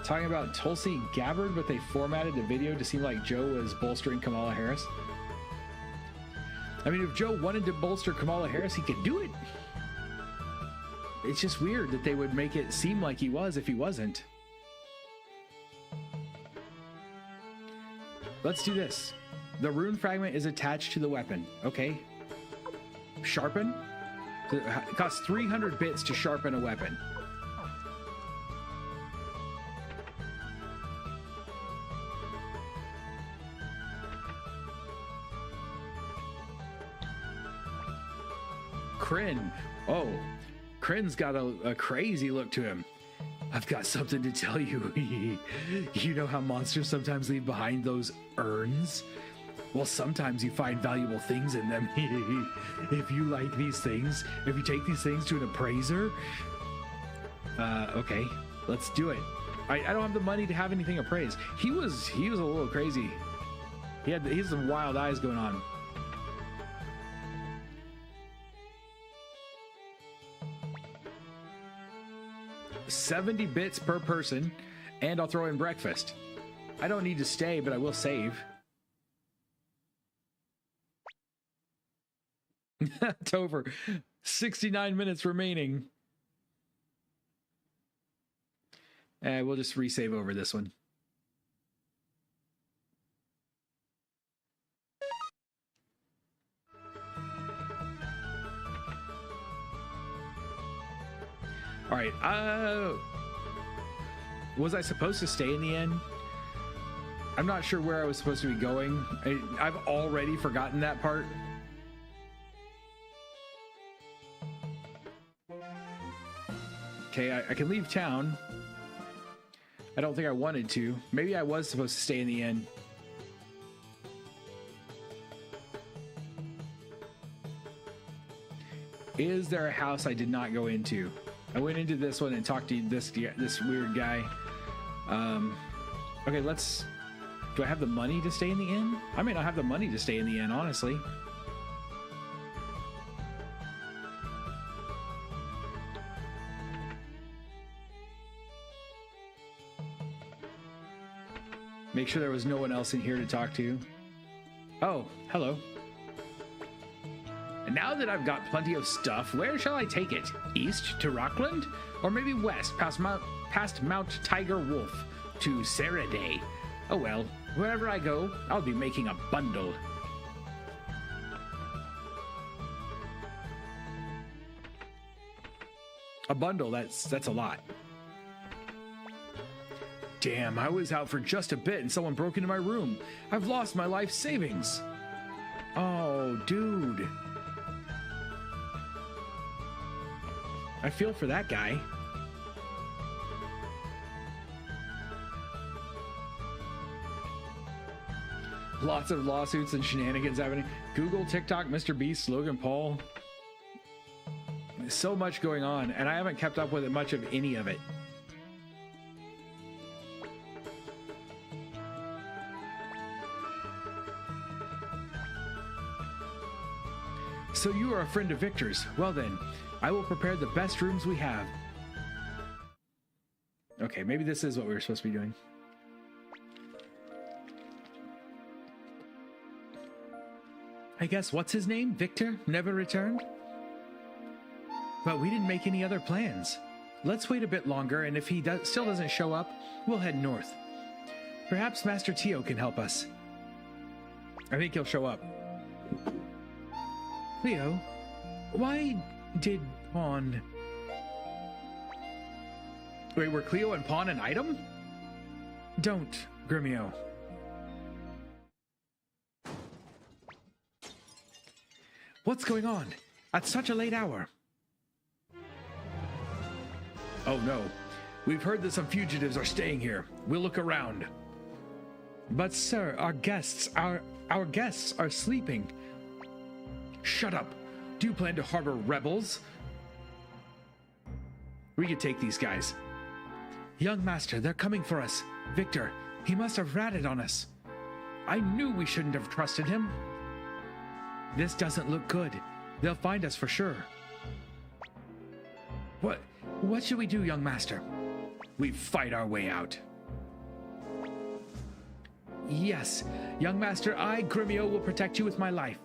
Talking about Tulsi Gabbard, but they formatted the video to seem like Joe was bolstering Kamala Harris. I mean, if Joe wanted to bolster Kamala Harris, he could do it. It's just weird that they would make it seem like he was if he wasn't. Let's do this. The rune fragment is attached to the weapon. Okay. Sharpen. It costs 300 bits to sharpen a weapon. Kryn. Oh, Kryn's got a crazy look to him. I've got something to tell you. You know how monsters sometimes leave behind those urns? Well, sometimes you find valuable things in them. If you like these things, if you take these things to an appraiser, okay, let's do it. I don't have the money to have anything appraised. He was a little crazy. He has some wild eyes going on. $70 bits per person, and I'll throw in breakfast. I don't need to stay, but I will save. It's over. 69 minutes remaining. We'll just resave over this one. All right. Was I supposed to stay in the inn? I'm not sure where I was supposed to be going. I've already forgotten that part. Okay, I can leave town. I don't think I wanted to. Maybe I was supposed to stay in the inn. Is there a house I did not go into? I went into this one and talked to this weird guy. Okay, let's... Do I have the money to stay in the inn? I may not have the money to stay in the inn, honestly. Make sure there was no one else in here to talk to. Oh, hello. And now that I've got plenty of stuff, where shall I take it? East to Rockland? Or maybe west, past Mount Tiger Wolf to Saraday? Oh well, wherever I go, I'll be making a bundle. A bundle, that's a lot. Damn, I was out for just a bit and someone broke into my room. I've lost my life savings. Oh, dude. I feel for that guy. Lots of lawsuits and shenanigans happening. Google, TikTok, Mr. Beast, Logan Paul. So much going on, and I haven't kept up with it much of any of it. So you are a friend of Victor's. Well then, I will prepare the best rooms we have. Okay, maybe this is what we were supposed to be doing. I guess, what's his name? Victor never returned? But we didn't make any other plans. Let's wait a bit longer, and if he still doesn't show up, we'll head north. Perhaps Master Tio can help us. I think he'll show up. Leo, why did Pawn... Wait, were Cleo and Pawn an item? Don't, Gremio. What's going on? At such a late hour? Oh no. We've heard that some fugitives are staying here. We'll look around. But sir, our guests are sleeping. Shut up. Do you plan to harbor rebels? We could take these guys. Young master, they're coming for us. Victor, he must have ratted on us. I knew we shouldn't have trusted him. This doesn't look good. They'll find us for sure. What should we do, young master? We fight our way out. Yes, young master, I, Gremio, will protect you with my life.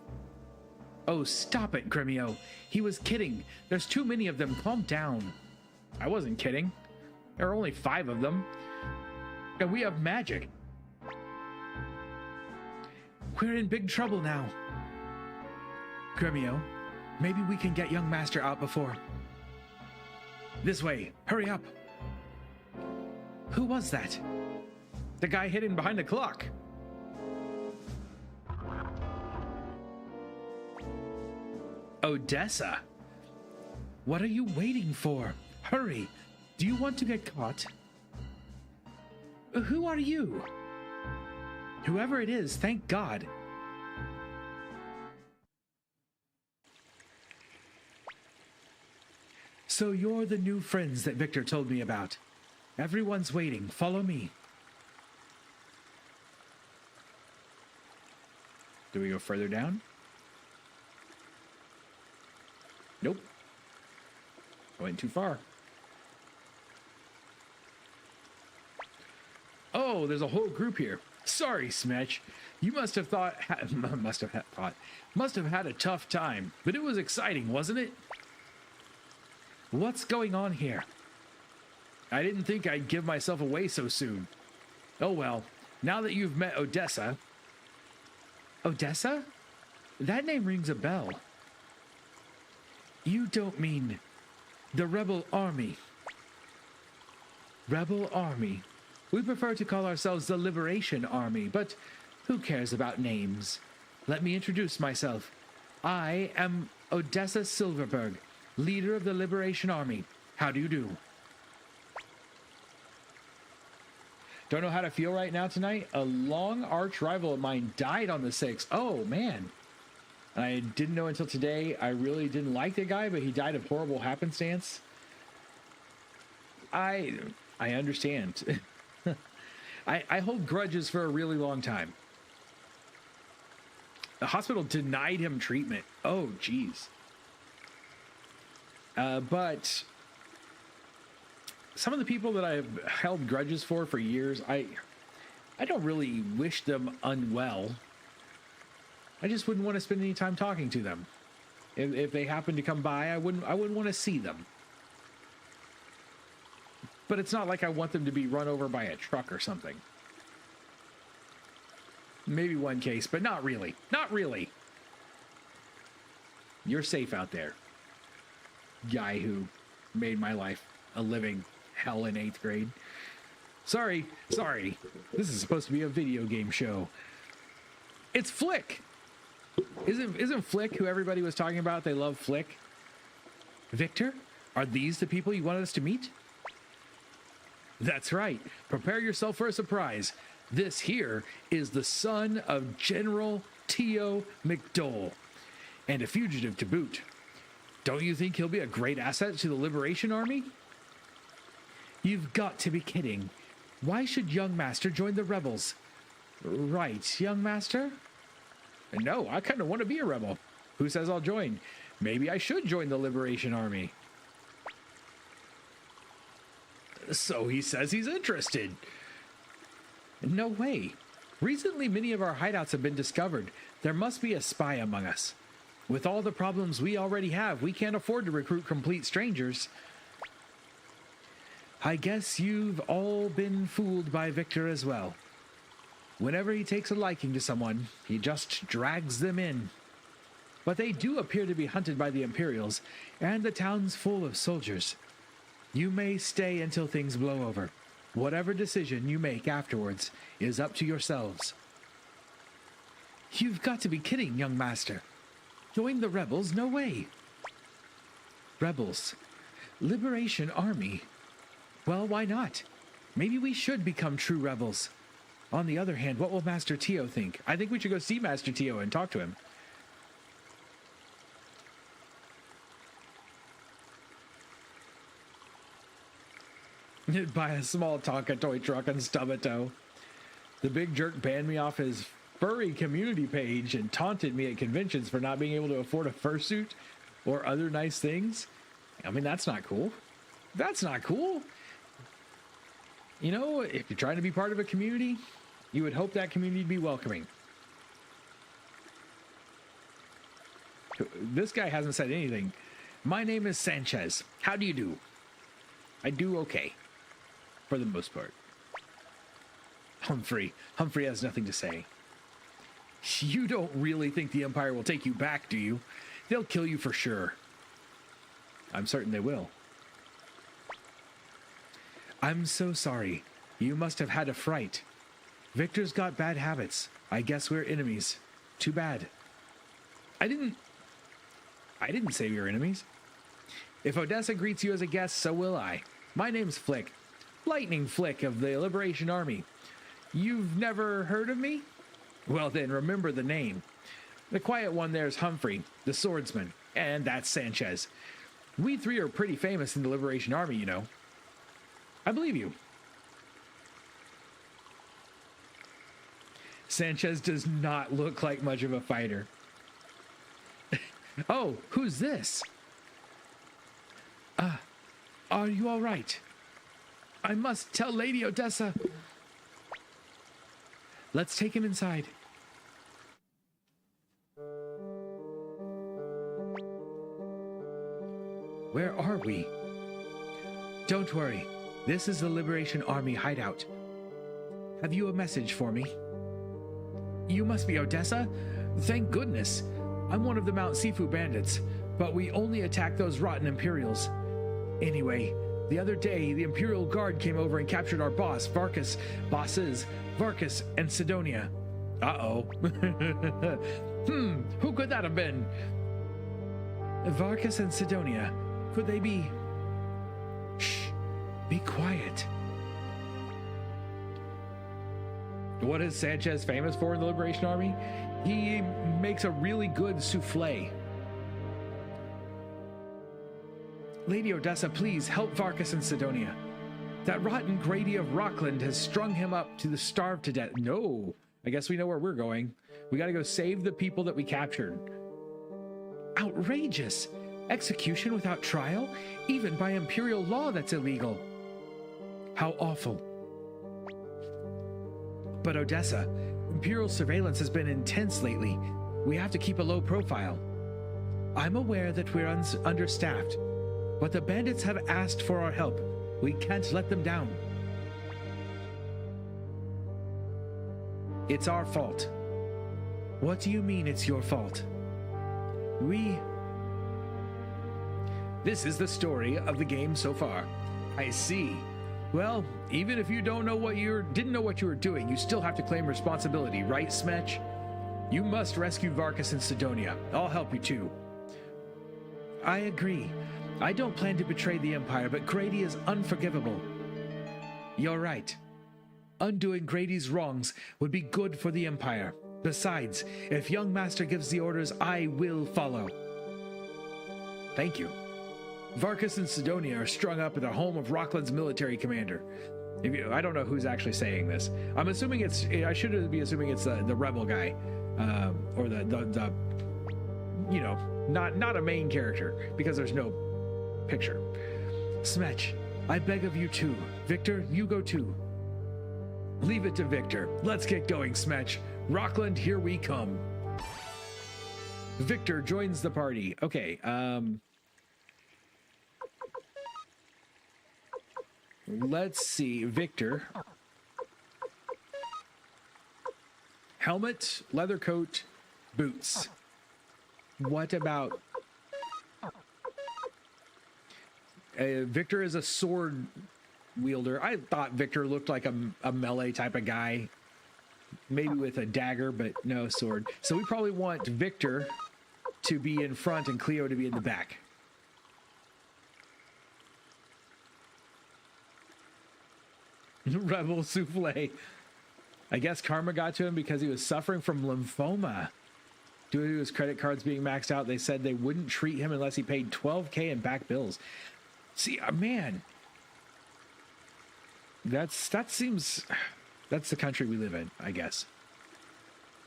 Oh, stop it, Gremio. He was kidding. There's too many of them. Calm down. I wasn't kidding. There are only 5 of them. And we have magic. We're in big trouble now. Gremio, maybe we can get young master out before. This way. Hurry up. Who was that? The guy hidden behind the clock. Odessa. What are you waiting for? Hurry. Do you want to get caught? Who are you? Whoever it is, thank God. So you're the new friends that Victor told me about. Everyone's waiting. Follow me. Do we go further down? Nope. I went too far. Oh, there's a whole group here. Sorry, Smetch. You must have had a tough time, but it was exciting, wasn't it? What's going on here? I didn't think I'd give myself away so soon. Oh well, now that you've met Odessa... Odessa? That name rings a bell. You don't mean the Rebel Army. Rebel Army. We prefer to call ourselves the Liberation Army, but who cares about names? Let me introduce myself. I am Odessa Silverberg, leader of the Liberation Army. How do you do? Don't know how to feel right now tonight. A long arch rival of mine died on the 6th. Oh, man. I didn't know until today. I really didn't like the guy, but he died of horrible happenstance. I understand. I hold grudges for a really long time. The hospital denied him treatment. Oh, geez. But some of the people that I've held grudges for years, I don't really wish them unwell. I just wouldn't want to spend any time talking to them. If they happen to come by, I wouldn't want to see them. But it's not like I want them to be run over by a truck or something. Maybe one case, but not really. Not really. You're safe out there. Guy who made my life a living hell in 8th grade. Sorry. This is supposed to be a video game show. It's Flick. Isn't Flick who everybody was talking about? They love Flick. Victor, are these the people you wanted us to meet? That's right. Prepare yourself for a surprise. This here is the son of General Tio McDole, and a fugitive to boot. Don't you think he'll be a great asset to the Liberation Army? You've got to be kidding. Why should young master join the rebels? Right, young master? No, I kind of want to be a rebel. Who says I'll join? Maybe I should join the Liberation Army. So he says he's interested. No way. Recently, many of our hideouts have been discovered. There must be a spy among us. With all the problems we already have, we can't afford to recruit complete strangers. I guess you've all been fooled by Victor as well. Whenever he takes a liking to someone, he just drags them in. But they do appear to be hunted by the Imperials, and the town's full of soldiers. You may stay until things blow over. Whatever decision you make afterwards is up to yourselves. You've got to be kidding, young master. Join the rebels? No way. Rebels. Liberation Army. Well, why not? Maybe we should become true rebels. On the other hand, what will Master Tio think? I think we should go see Master Tio and talk to him. Buy a small Tonka toy truck and stub a toe. The big jerk banned me off his furry community page and taunted me at conventions for not being able to afford a fursuit or other nice things. I mean, that's not cool. That's not cool. You know, if you're trying to be part of a community, you would hope that community to be welcoming. This guy hasn't said anything. My name is Sanchez. How do you do? I do okay. For the most part. Humphrey has nothing to say. You don't really think the Empire will take you back, do you? They'll kill you for sure. I'm certain they will. I'm so sorry. You must have had a fright. Victor's got bad habits. I guess we're enemies. Too bad. I didn't say we were enemies. If Odessa greets you as a guest, so will I. My name's Flick. Lightning Flick of the Liberation Army. You've never heard of me? Well then, remember the name. The quiet one there's Humphrey, the swordsman, and that's Sanchez. We three are pretty famous in the Liberation Army, you know. I believe you. Sanchez does not look like much of a fighter. Oh, who's this? Are you all right? I must tell Lady Odessa. Let's take him inside. Where are we? Don't worry. This is the Liberation Army hideout. Have you a message for me? You must be Odessa? Thank goodness. I'm one of the Mount Sifu bandits, but we only attack those rotten Imperials. Anyway, the other day, the Imperial Guard came over and captured our bosses, Varkas and Sidonia. Uh-oh. Who could that have been? Varkas and Sidonia. Could they be... Shh, be quiet. What is Sanchez famous for in the Liberation Army? He makes a really good souffle. Lady Odessa, please help Varkas and Sidonia. That rotten Grady of Rockland has strung him up to the starve to death. No, I guess we know where we're going. We gotta go save the people that we captured. Outrageous! Execution without trial? Even by Imperial law, that's illegal. How awful. But Odessa, Imperial surveillance has been intense lately. We have to keep a low profile. I'm aware that we're understaffed, but the bandits have asked for our help. We can't let them down. It's our fault. What do you mean it's your fault? This is the story of the game so far. I see. Well, even if you didn't know what you were doing, you still have to claim responsibility, right, Smetch? You must rescue Varkas and Sidonia. I'll help you too. I agree. I don't plan to betray the Empire, but Grady is unforgivable. You're right. Undoing Grady's wrongs would be good for the Empire. Besides, if young master gives the orders, I will follow. Thank you. Varkas and Sidonia are strung up at the home of Rockland's military commander. I don't know who's actually saying this. I'm assuming I should be assuming it's the rebel guy, or the not a main character, because there's no picture. Smetch, I beg of you too. Victor, you go too. Leave it to Victor. Let's get going, Smetch. Rockland, here we come. Victor joins the party. Okay, let's see. Victor. Helmet, leather coat, boots. What about... Victor is a sword wielder. I thought Victor looked like a melee type of guy. Maybe with a dagger, but no sword. So we probably want Victor to be in front and Cleo to be in the back. Rebel souffle. I guess karma got to him because he was suffering from lymphoma. Due to his credit cards being maxed out, they said they wouldn't treat him unless he paid $12K in back bills. See, man, that's the country we live in, I guess.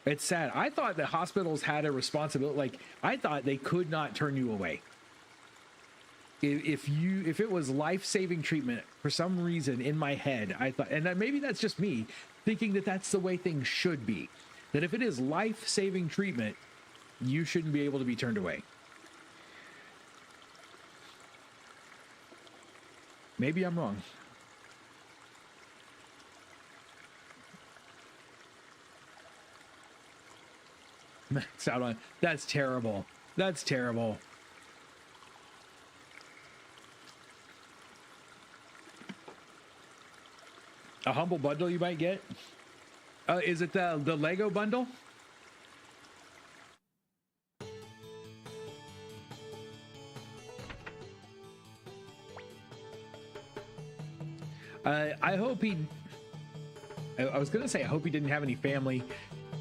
It's sad. I thought that hospitals had a responsibility. Like, I thought they could not turn you away. If it was life-saving treatment, for some reason in my head, I thought, and maybe that's just me thinking that that's the way things should be. That if it is life-saving treatment, you shouldn't be able to be turned away. Maybe I'm wrong. Max out on. That's terrible. That's terrible. A humble bundle you might get? Is it the Lego bundle? I hope he... I was going to say, I hope he didn't have any family.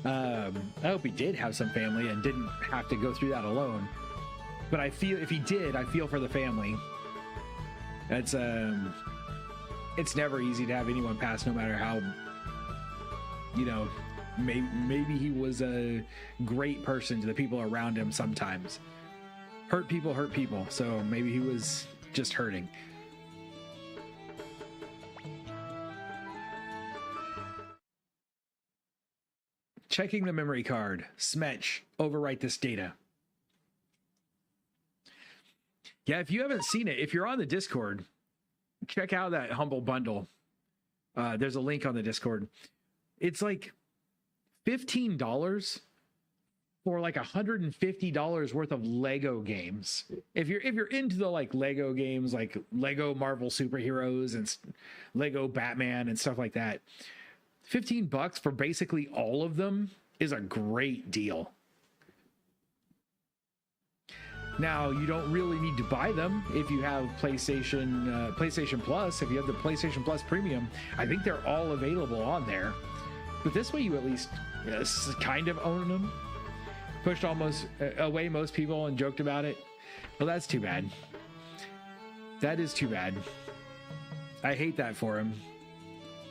I hope he did have some family and didn't have to go through that alone. But I feel, if he did, I feel for the family. It's never easy to have anyone pass, no matter how, you know, maybe he was a great person to the people around him sometimes. Hurt people, so maybe he was just hurting. Checking the memory card. Smetch, overwrite this data. Yeah, if you haven't seen it, if you're on the Discord, check out that Humble Bundle. There's a link on the Discord. It's like $15 for like $150 worth of Lego games. If you're into the like Lego games, like Lego Marvel superheroes and Lego Batman and stuff like that, $15 for basically all of them is a great deal. Now, you don't really need to buy them if you have PlayStation Plus. If you have the PlayStation Plus Premium, I think they're all available on there. But this way, you at least kind of own them. Pushed almost away most people and joked about it. Well, that's too bad. That is too bad. I hate that for him.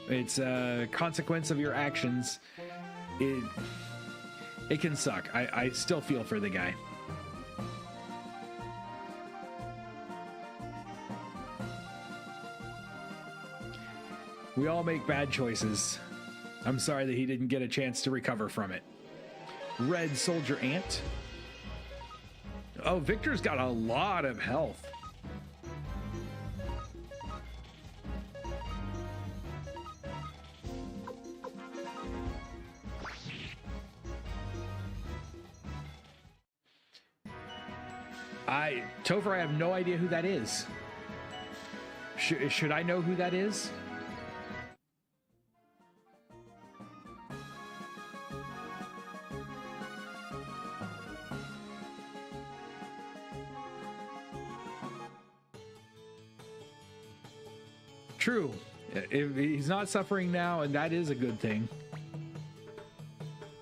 It's a consequence of your actions. It can suck. I still feel for the guy. We all make bad choices. I'm sorry that he didn't get a chance to recover from it. Red Soldier Ant. Oh, Victor's got a lot of health. Topher, I have no idea who that is. Should I know who that is? True. If he's not suffering now, and that is a good thing.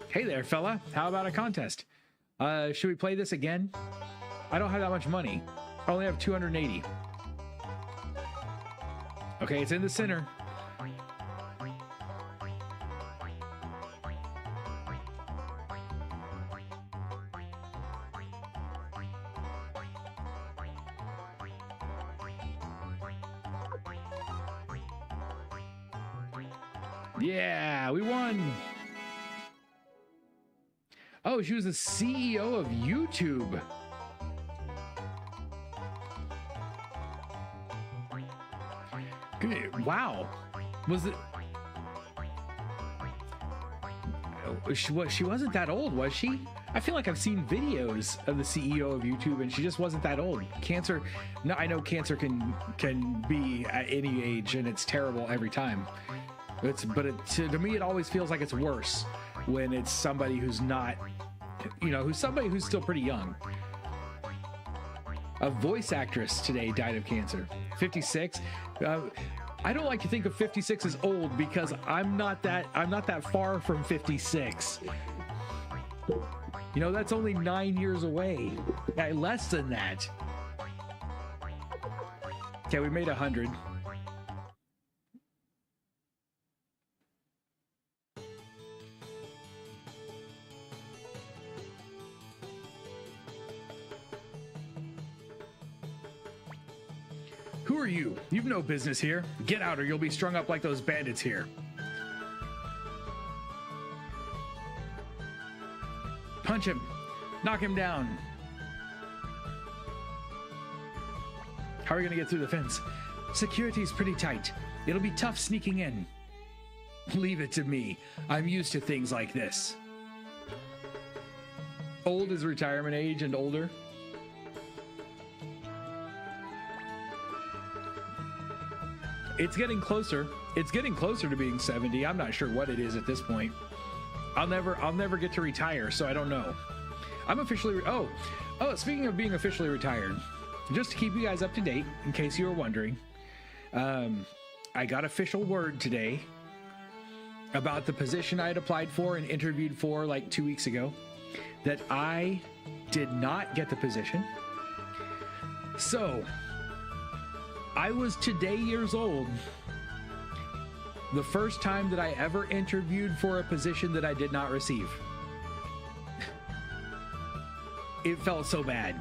Hey there, fella. How about a contest? Should we play this again? I don't have that much money. I only have 280. Okay, it's in the center. Yeah, we won. Oh, she was the CEO of YouTube. Wow. Was it? She wasn't that old, was she? I feel like I've seen videos of the CEO of YouTube, and she just wasn't that old. Cancer. No, I know cancer can be at any age, and it's terrible every time. To me, it always feels like it's worse when it's somebody who's not, who's still pretty young. A voice actress today died of cancer. 56. I don't like to think of 56 as old because I'm not that far from 56. That's only 9 years away. Less than that. Okay, we made 100. Who are you? You've no business here. Get out or you'll be strung up like those bandits here. Punch him. Knock him down. How are we going to get through the fence? Security's pretty tight. It'll be tough sneaking in. Leave it to me. I'm used to things like this. Old is retirement age and older. It's getting closer. It's getting closer to being 70. I'm not sure what it is at this point. I'll never get to retire, so I don't know. I'm officially speaking of being officially retired, just to keep you guys up to date, in case you were wondering, I got official word today about the position I had applied for and interviewed for like 2 weeks ago, that I did not get the position. So I was today years old, the first time that I ever interviewed for a position that I did not receive. It felt so bad.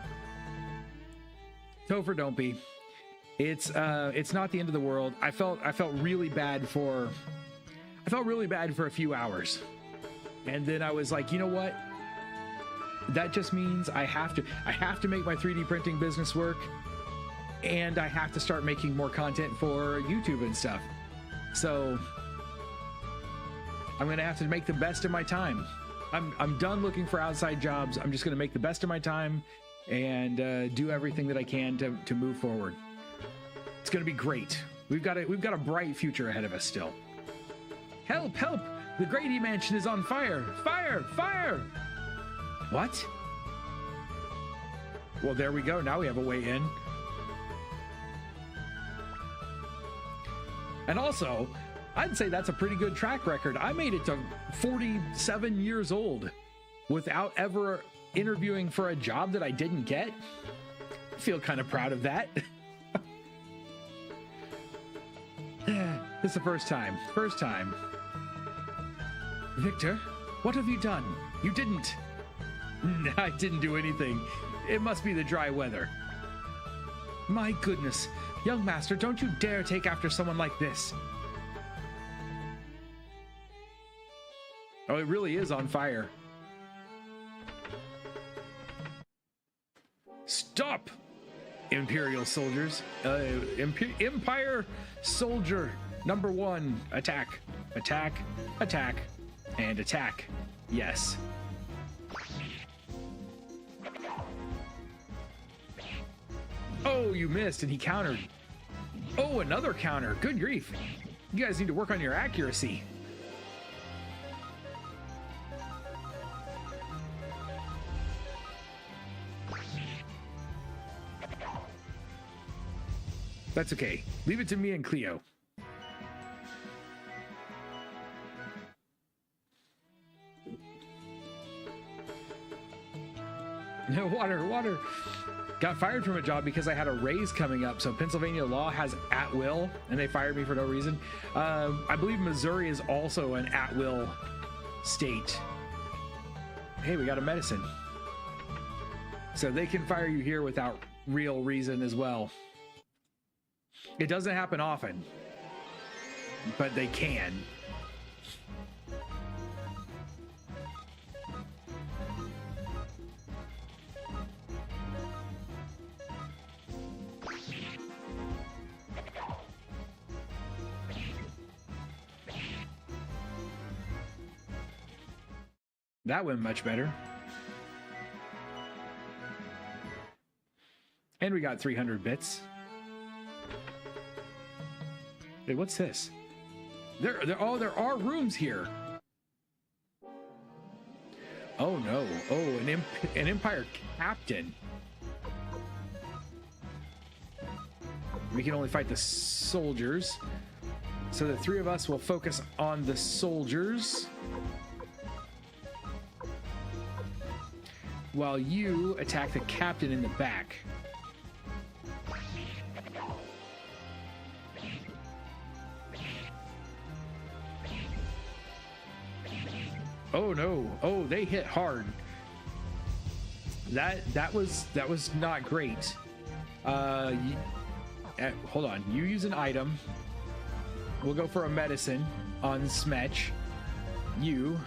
Topher, don't be. It's not the end of the world. I felt really bad for a few hours. And then I was like, you know what? That just means I have to make my 3D printing business work. And I have to start making more content for YouTube and stuff. So I'm gonna have to make the best of my time. I'm done looking for outside jobs. I'm just gonna make the best of my time and do everything that I can to move forward. It's gonna be great. We've got a bright future ahead of us still. Help! Help! The Grady Mansion is on fire! Fire! Fire! What? Well, there we go. Now we have a way in. And also, I'd say that's a pretty good track record. I made it to 47 years old without ever interviewing for a job that I didn't get. I feel kind of proud of that. It's the first time. First time. Victor, what have you done? You didn't. I didn't do anything. It must be the dry weather. My goodness. Young master, don't you dare take after someone like this. Oh, it really is on fire. Stop, Imperial soldiers. Empire soldier number 1. Attack, attack, attack, and attack. Yes. Oh, you missed, and he countered. Oh, another counter. Good grief. You guys need to work on your accuracy. That's okay. Leave it to me and Cleo. No, water. Got fired from a job because I had a raise coming up. So Pennsylvania law has at will, and they fired me for no reason. I believe Missouri is also an at will state. Hey, we got a medicine. So they can fire you here without real reason as well. It doesn't happen often, but they can. That went much better. And we got 300 bits. Hey, what's this? There are rooms here. Oh no. Oh, an Empire captain. We can only fight the soldiers. So the 3 of us will focus on the soldiers, while you attack the captain in the back. Oh no. Oh, they hit hard. That was not great. Hold on. You use an item. We'll go for a medicine on Smetch. You.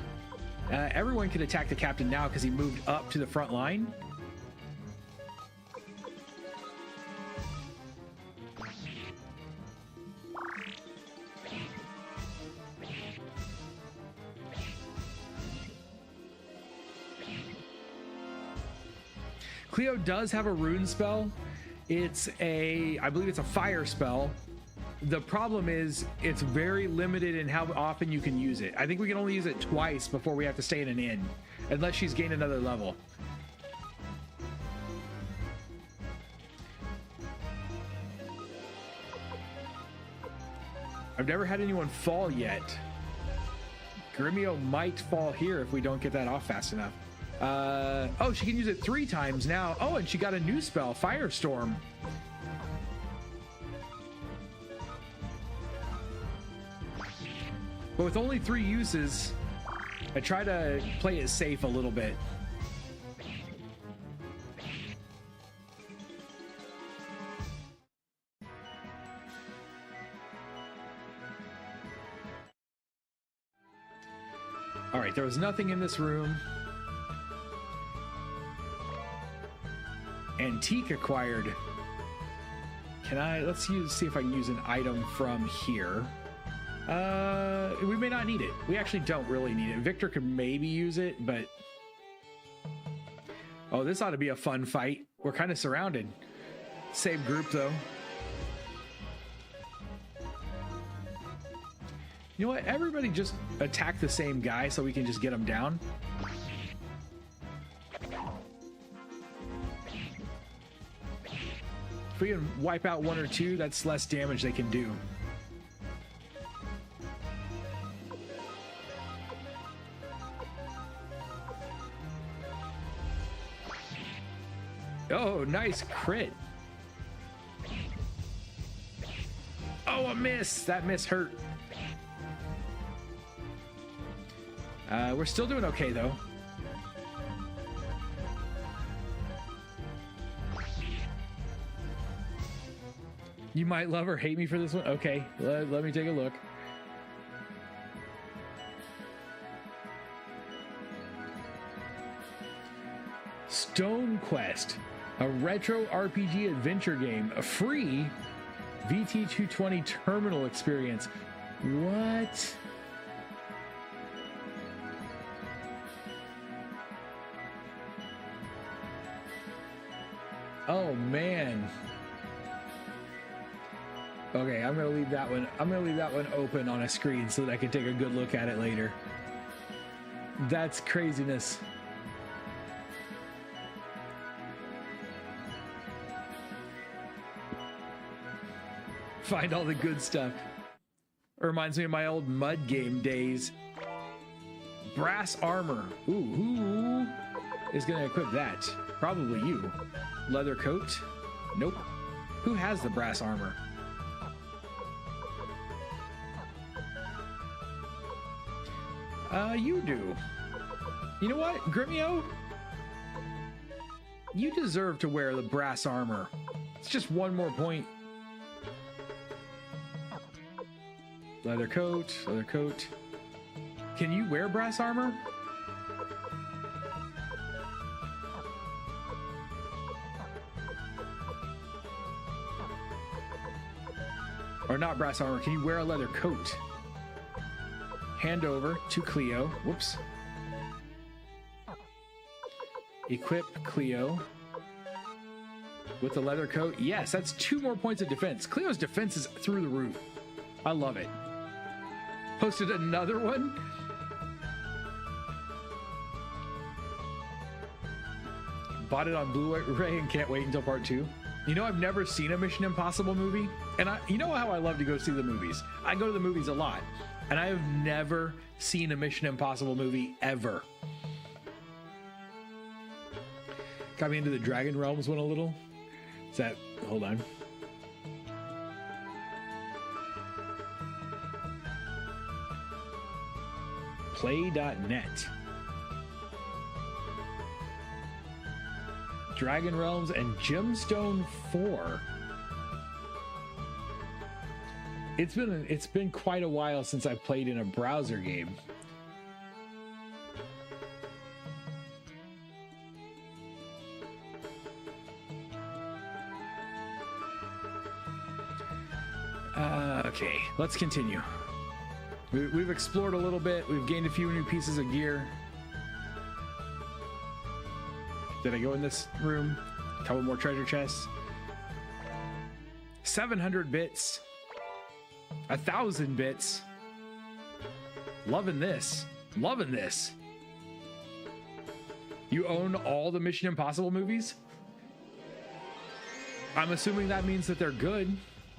Everyone can attack the captain now because he moved up to the front line. Cleo does have a rune spell. I believe it's a fire spell. The problem is it's very limited in how often you can use it. I think we can only use it twice before we have to stay in an inn, unless she's gained another level. I've never had anyone fall yet. Gremio might fall here if we don't get that off fast enough. Oh, she can use it 3 times now. Oh, and she got a new spell, Firestorm. But with only 3 uses, I try to play it safe a little bit. All right, there was nothing in this room. Antique acquired. Let's see if I can use an item from here. We may not need it. We actually don't really need it. Victor could maybe use it, but oh, this ought to be a fun fight. We're kind of surrounded. Same group though. You know what? Everybody just attack the same guy so we can just get him down. If we can wipe out 1 or 2, that's less damage they can do. Oh, nice crit. Oh, a miss. That miss hurt. We're still doing okay, though. You might love or hate me for this one. Okay, let me take a look. Stone Quest. A retro RPG adventure game. A free VT220 terminal experience. What? Oh man. Okay, I'm gonna leave that one. I'm gonna leave that one open on a screen so that I can take a good look at it later. That's craziness. Find all the good stuff. It reminds me of my old mud game days. Brass armor. Ooh, who is gonna equip that? Probably you. Leather coat? Nope. Who has the brass armor? You do. You know what, Grimio? You deserve to wear the brass armor. It's just one more point. Leather coat, leather coat. Can you wear brass armor? Or not brass armor, can you wear a leather coat? Hand over to Cleo. Whoops. Equip Cleo with the leather coat. Yes, that's 2 more points of defense. Cleo's defense is through the roof. I love it. Posted another one. Bought it on Blu-ray and can't wait until part 2. You know, I've never seen a Mission Impossible movie, and you know how I love to go see the movies. I go to the movies a lot, and I have never seen a Mission Impossible movie ever. Got me into the Dragon Realms one a little. Is that, hold on. Play.net. Dragon Realms and Gemstone 4. It's been quite a while since I played in a browser game. Okay, let's continue. We've explored a little bit. We've gained a few new pieces of gear. Did I go in this room? A couple more treasure chests. 700 bits. 1,000 bits. Loving this. Loving this. You own all the Mission Impossible movies? I'm assuming that means that they're good,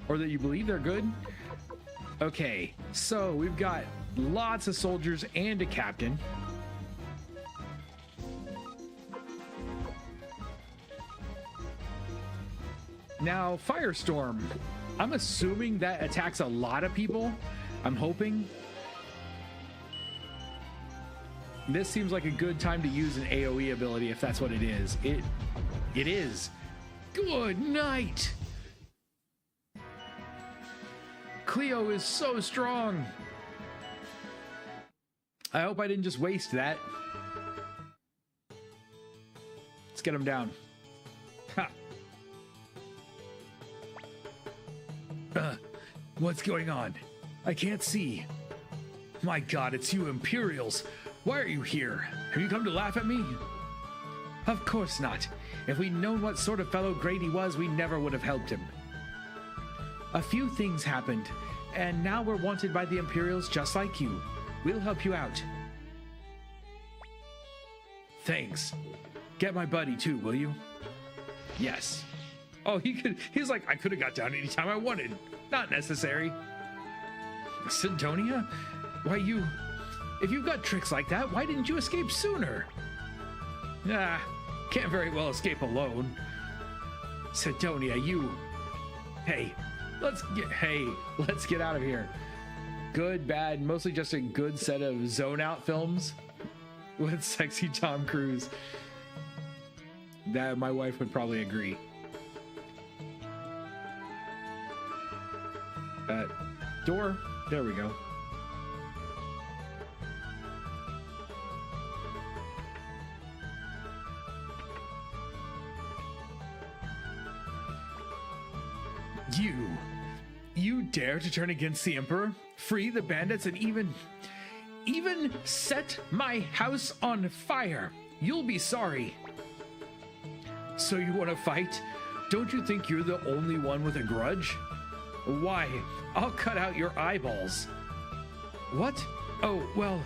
or that you believe they're good. Okay, so we've got lots of soldiers and a captain. Now, Firestorm, I'm assuming that attacks a lot of people. I'm hoping. This seems like a good time to use an AoE ability if that's what it is. It is. Good night. Cleo is so strong. I hope I didn't just waste that. Let's get him down. Ha. What's going on? I can't see. My God, it's you Imperials. Why are you here? Have you come to laugh at me? Of course not. If we'd known what sort of fellow Grady was, we never would have helped him. A few things happened, and now we're wanted by the Imperials just like you. We'll help you out. Thanks. Get my buddy too, will you? Yes. Oh, he's like, I could have got down anytime I wanted. Not necessary. Sidonia? Why if you've got tricks like that, why didn't you escape sooner? Can't very well escape alone. Sidonia, Hey, let's get out of here. Good, bad, mostly just a good set of zone out films with sexy Tom Cruise. That my wife would probably agree. Door. There we go. You dare to turn against the Emperor, free the bandits, and even set my house on fire. You'll be sorry. So you want to fight? Don't you think you're the only one with a grudge? Why, I'll cut out your eyeballs. What? Oh, well.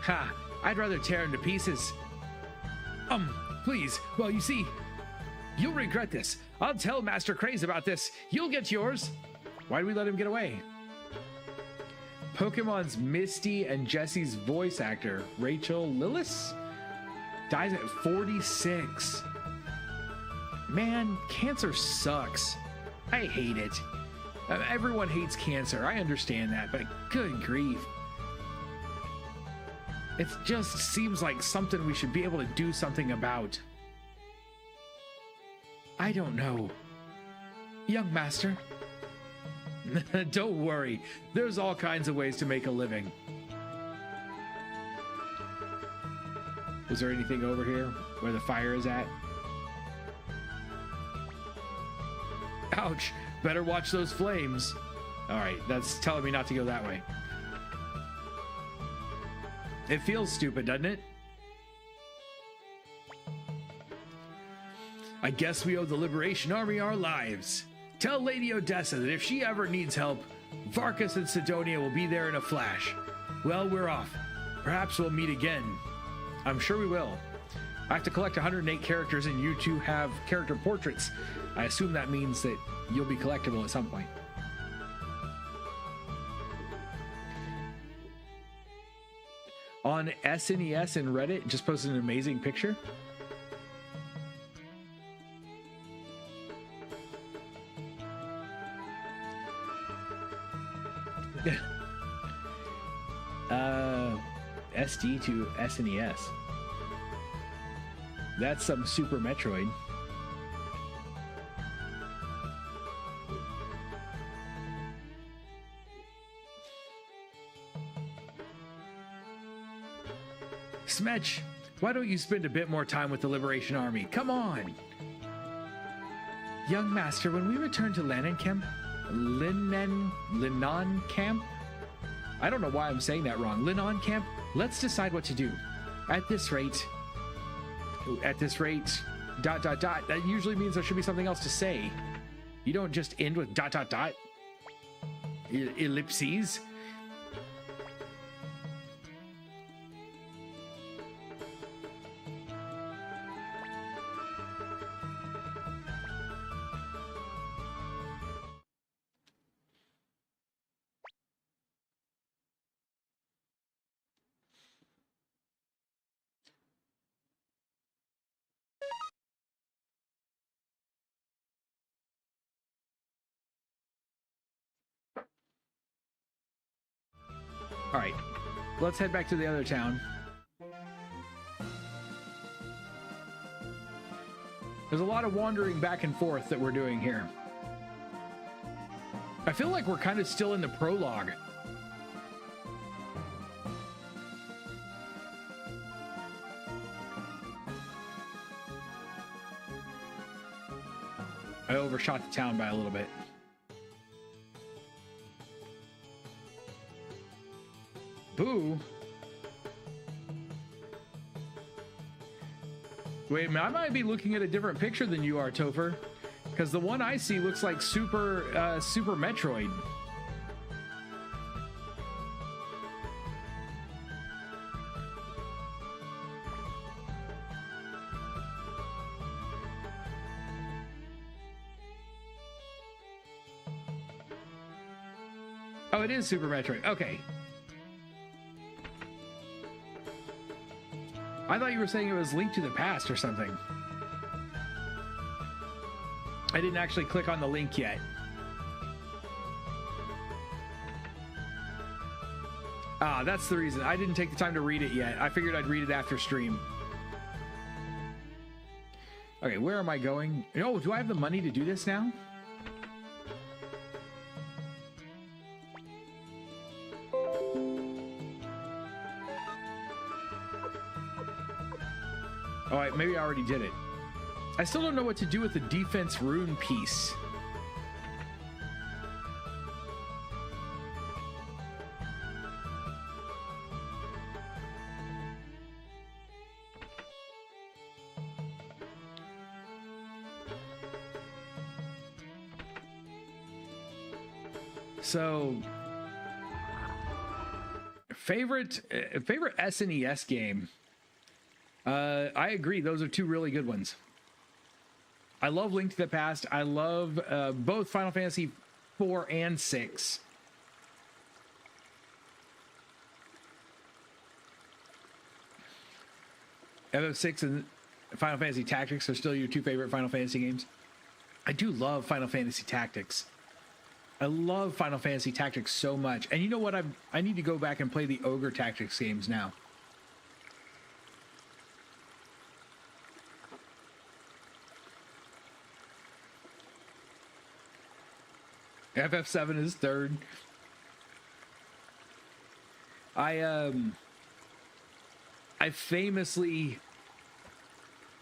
Ha, I'd rather tear him to pieces. Please, well, you see, you'll regret this. I'll tell Master Craze about this. You'll get yours. Why do we let him get away? Pokemon's Misty and Jessie's voice actor, Rachel Lillis, dies at 46. Man, cancer sucks. I hate it. Everyone hates cancer. I understand that, but good grief. It just seems like something we should be able to do something about. I don't know. Young master. Don't worry. There's all kinds of ways to make a living. Was there anything over here where the fire is at? Ouch. Better watch those flames. All right, that's telling me not to go that way. It feels stupid, doesn't it? I guess we owe the Liberation Army our lives. Tell Lady Odessa that if she ever needs help, Varkas and Sidonia will be there in a flash. Well, we're off. Perhaps we'll meet again. I'm sure we will. I have to collect 108 characters and you two have character portraits. I assume that means that you'll be collectible at some point. On SNES and Reddit, just posted an amazing picture. SD to SNES. That's some Super Metroid. Smetch, why don't you spend a bit more time with the Liberation Army? Come on! Young master, when we return to Linan Camp, I don't know why I'm saying that wrong. Linan Camp, let's decide what to do. At this rate, dot, dot, dot. That usually means there should be something else to say. You don't just end with dot, dot, dot. Ellipses. All right, let's head back to the other town. There's a lot of wandering back and forth that we're doing here. I feel like we're kind of still in the prologue. I overshot the town by a little bit. Boo. Wait a minute, I might be looking at a different picture than you are, Topher, because the one I see looks like Super Metroid. Oh, it is Super Metroid. Okay. I thought you were saying it was Link to the Past or something. I didn't actually click on the link yet. Ah, that's the reason. I didn't take the time to read it yet. I figured I'd read it after stream. Okay, where am I going? Oh, do I have the money to do this now? Oh, maybe I already did it. I still don't know what to do with the defense rune piece. So, favorite SNES game. I agree. Those are two really good ones. I love Link to the Past. I love both Final Fantasy 4 and 6. FF6 and Final Fantasy Tactics are still your two favorite Final Fantasy games. I do love Final Fantasy Tactics. I love Final Fantasy Tactics so much. And you know what? I need to go back and play the Ogre Tactics games now. FF7 is third. I famously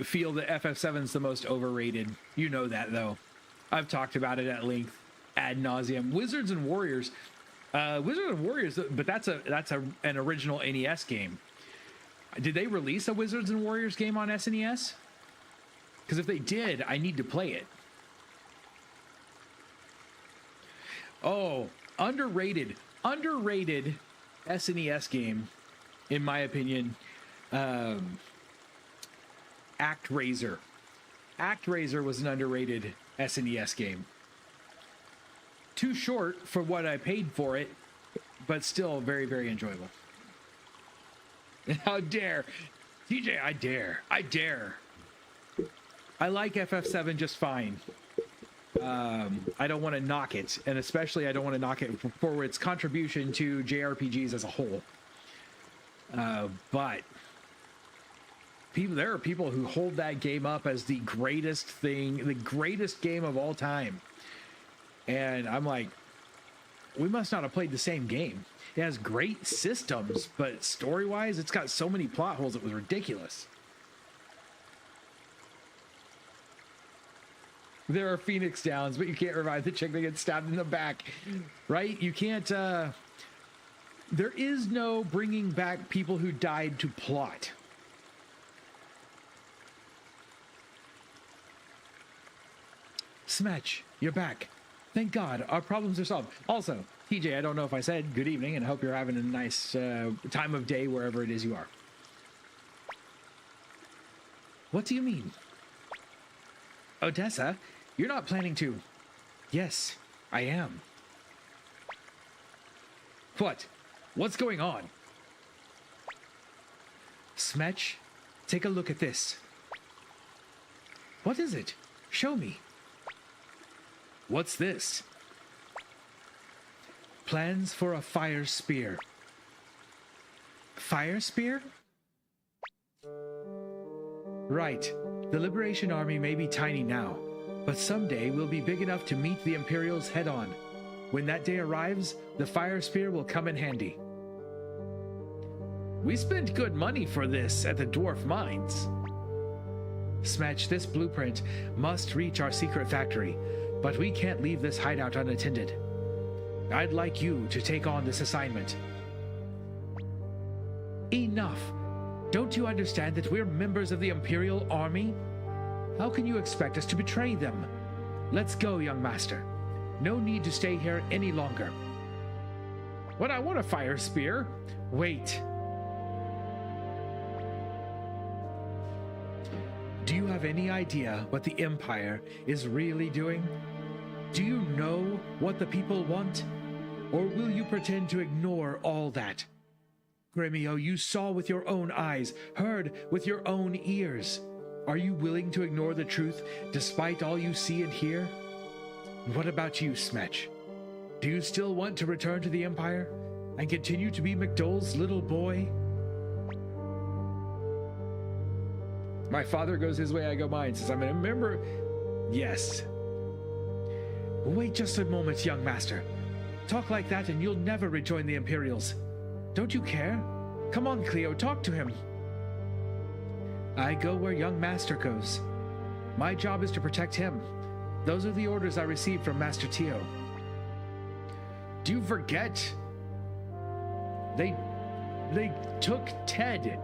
feel that FF7 is the most overrated. You know that, though. I've talked about it at length, ad nauseum. Wizards and Warriors, but that's an original NES game. Did they release a Wizards and Warriors game on SNES? Because if they did, I need to play it. Oh, underrated SNES game, in my opinion. ActRaiser. ActRaiser was an underrated SNES game. Too short for what I paid for it, but still very, very enjoyable. How dare, TJ? I dare. I like FF7 just fine. I don't want to knock it, and especially I don't want to knock it for its contribution to JRPGs as a whole. But there are people who hold that game up as the greatest thing, the greatest game of all time. And I'm like, we must not have played the same game. It has great systems, but story-wise, it's got so many plot holes, it was ridiculous. There are Phoenix Downs, but you can't revive the chick that gets stabbed in the back, right? You can't, there is no bringing back people who died to plot. Smetch, you're back. Thank God, our problems are solved. Also, TJ, I don't know if I said good evening, and I hope you're having a nice time of day wherever it is you are. What do you mean? Odessa, you're not planning to... Yes, I am. What? What's going on? Smetch, take a look at this. What is it? Show me. What's this? Plans for a fire spear. Fire spear? Right. The Liberation Army may be tiny now, but someday we'll be big enough to meet the Imperials head-on. When that day arrives, the fire spear will come in handy. We spent good money for this at the Dwarf Mines. Smetch, this blueprint must reach our secret factory, but we can't leave this hideout unattended. I'd like you to take on this assignment. Enough! Don't you understand that we're members of the Imperial Army? How can you expect us to betray them? Let's go, young master. No need to stay here any longer. But I want a fire spear. Wait. Do you have any idea what the Empire is really doing? Do you know what the people want? Or will you pretend to ignore all that? Gremio, you saw with your own eyes, heard with your own ears. Are you willing to ignore the truth despite all you see and hear? What about you, Smetch? Do you still want to return to the Empire and continue to be McDowell's little boy? My father goes his way, I go mine, says I'm a member. Yes. Wait just a moment, young master. Talk like that and you'll never rejoin the Imperials. Don't you care? Come on, Cleo, talk to him. I go where young master goes. My job is to protect him. Those are the orders I received from Master Tio. Do you forget? They took Ted,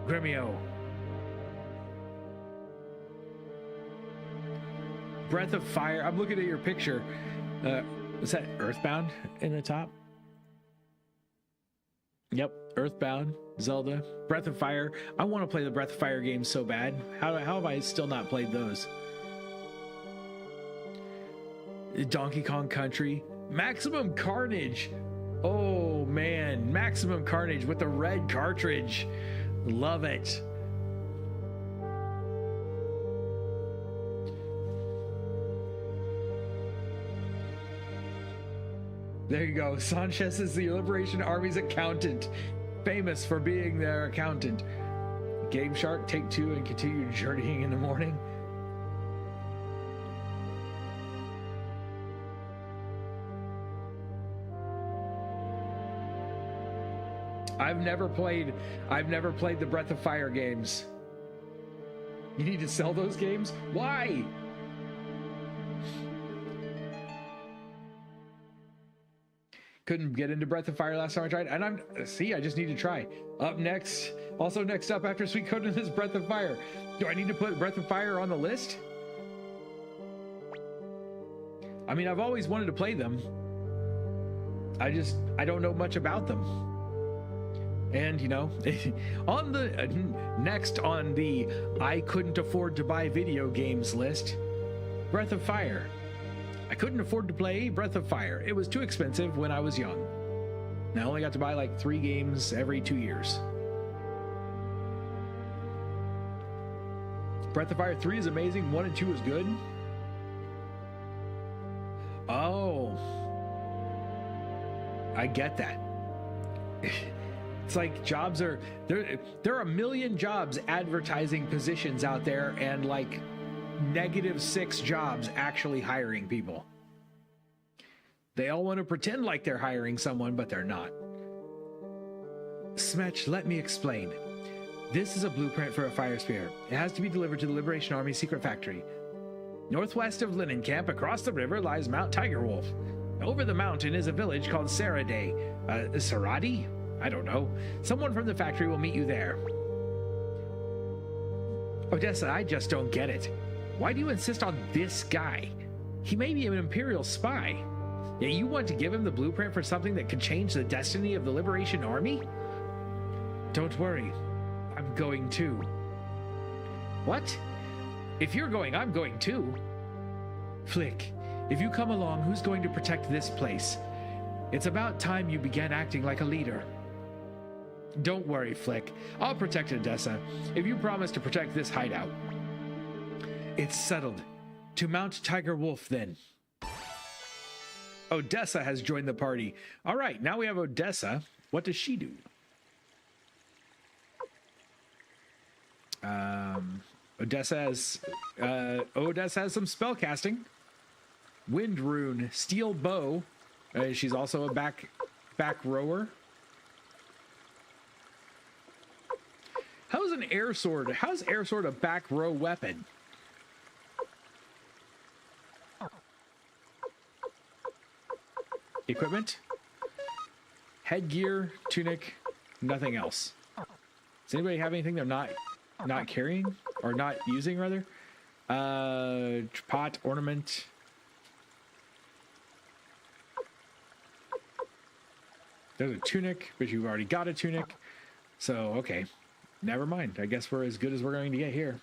Gremio. Breath of Fire. I'm looking at your picture. Was that Earthbound in the top? Yep, Earthbound, Zelda, Breath of Fire. I want to play the Breath of Fire games so bad. How have I still not played those? Donkey Kong Country, Maximum Carnage. Oh man, Maximum Carnage with the red cartridge. Love it. There you go. Sanchez is the Liberation Army's accountant, famous for being their accountant. Game Shark, take 2 and continue journeying in the morning. I've never played the Breath of Fire games. You need to sell those games? Why? Couldn't get into Breath of Fire last time I tried, and I just need to try. Up next, also next up after Suikoden is Breath of Fire. Do I need to put Breath of Fire on the list? I mean, I've always wanted to play them. I don't know much about them. And you know, on the next on the I couldn't afford to buy video games list, Breath of Fire. I couldn't afford to play Breath of Fire. It was too expensive when I was young. And I only got to buy like 3 games every 2 years. Breath of Fire 3 is amazing. 1 and 2 is good. Oh, I get that. It's like jobs are there are a million jobs advertising positions out there, and like -6 jobs actually hiring people. They all want to pretend like they're hiring someone, but they're not. Smetch, let me explain. This is a blueprint for a fire spear. It has to be delivered to the Liberation Army secret factory. Northwest of Linen Camp, across the river, lies Mount Tigerwolf. Over the mountain is a village called Sarade. Saradi? I don't know. Someone from the factory will meet you there. Odessa, I just don't get it. Why do you insist on this guy? He may be an Imperial spy. Yet you want to give him the blueprint for something that could change the destiny of the Liberation Army? Don't worry. I'm going too. What? If you're going, I'm going too. Flick, if you come along, who's going to protect this place? It's about time you began acting like a leader. Don't worry, Flick. I'll protect Odessa if you promise to protect this hideout. It's settled. To Mount Tiger Wolf, then. Odessa has joined the party. All right, now we have Odessa. What does she do? Odessa has some spell casting. Wind Rune, Steel Bow. She's also a back rower. How's an air sword? How's air sword a back row weapon? Equipment, headgear, tunic, nothing else. Does anybody have anything they're not carrying or not using rather? Pot, ornament. There's a tunic, but you've already got a tunic. So, okay. Never mind. I guess we're as good as we're going to get here.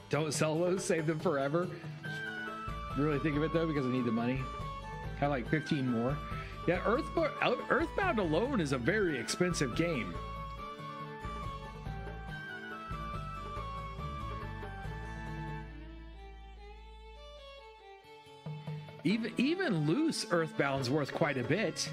Don't sell those, save them forever. Really think of it though, because I need the money. Have like 15 more. Yeah, Earthbound alone is a very expensive game. Even loose Earthbound's worth quite a bit.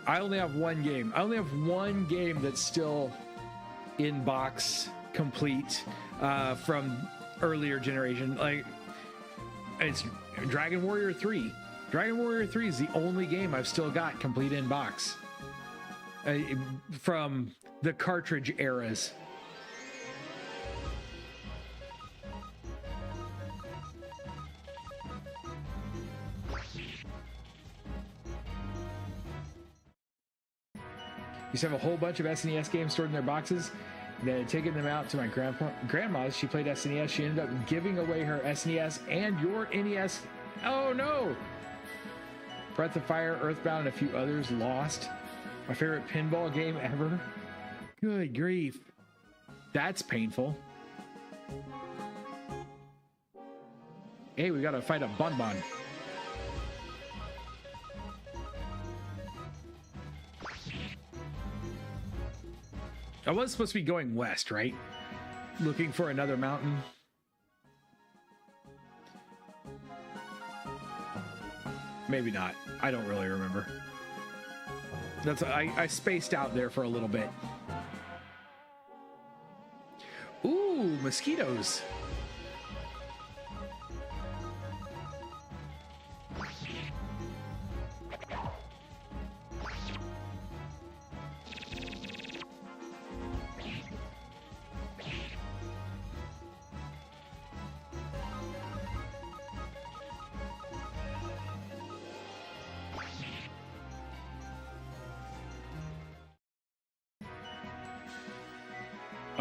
I only have one game. I only have one game that's still in box complete from earlier generation. Like, it's Dragon Warrior 3. Dragon Warrior 3 is the only game I've still got complete in box. From the cartridge eras. Used to have a whole bunch of SNES games stored in their boxes. Then taking them out to my grandma's. She played SNES. She ended up giving away her SNES and your NES. Oh no! Breath of Fire, Earthbound, and a few others lost. My favorite pinball game ever. Good grief. That's painful. Hey, we gotta fight a bonbon. I was supposed to be going west, right? Looking for another mountain. Maybe not. I don't really remember. I spaced out there for a little bit. Ooh, mosquitoes.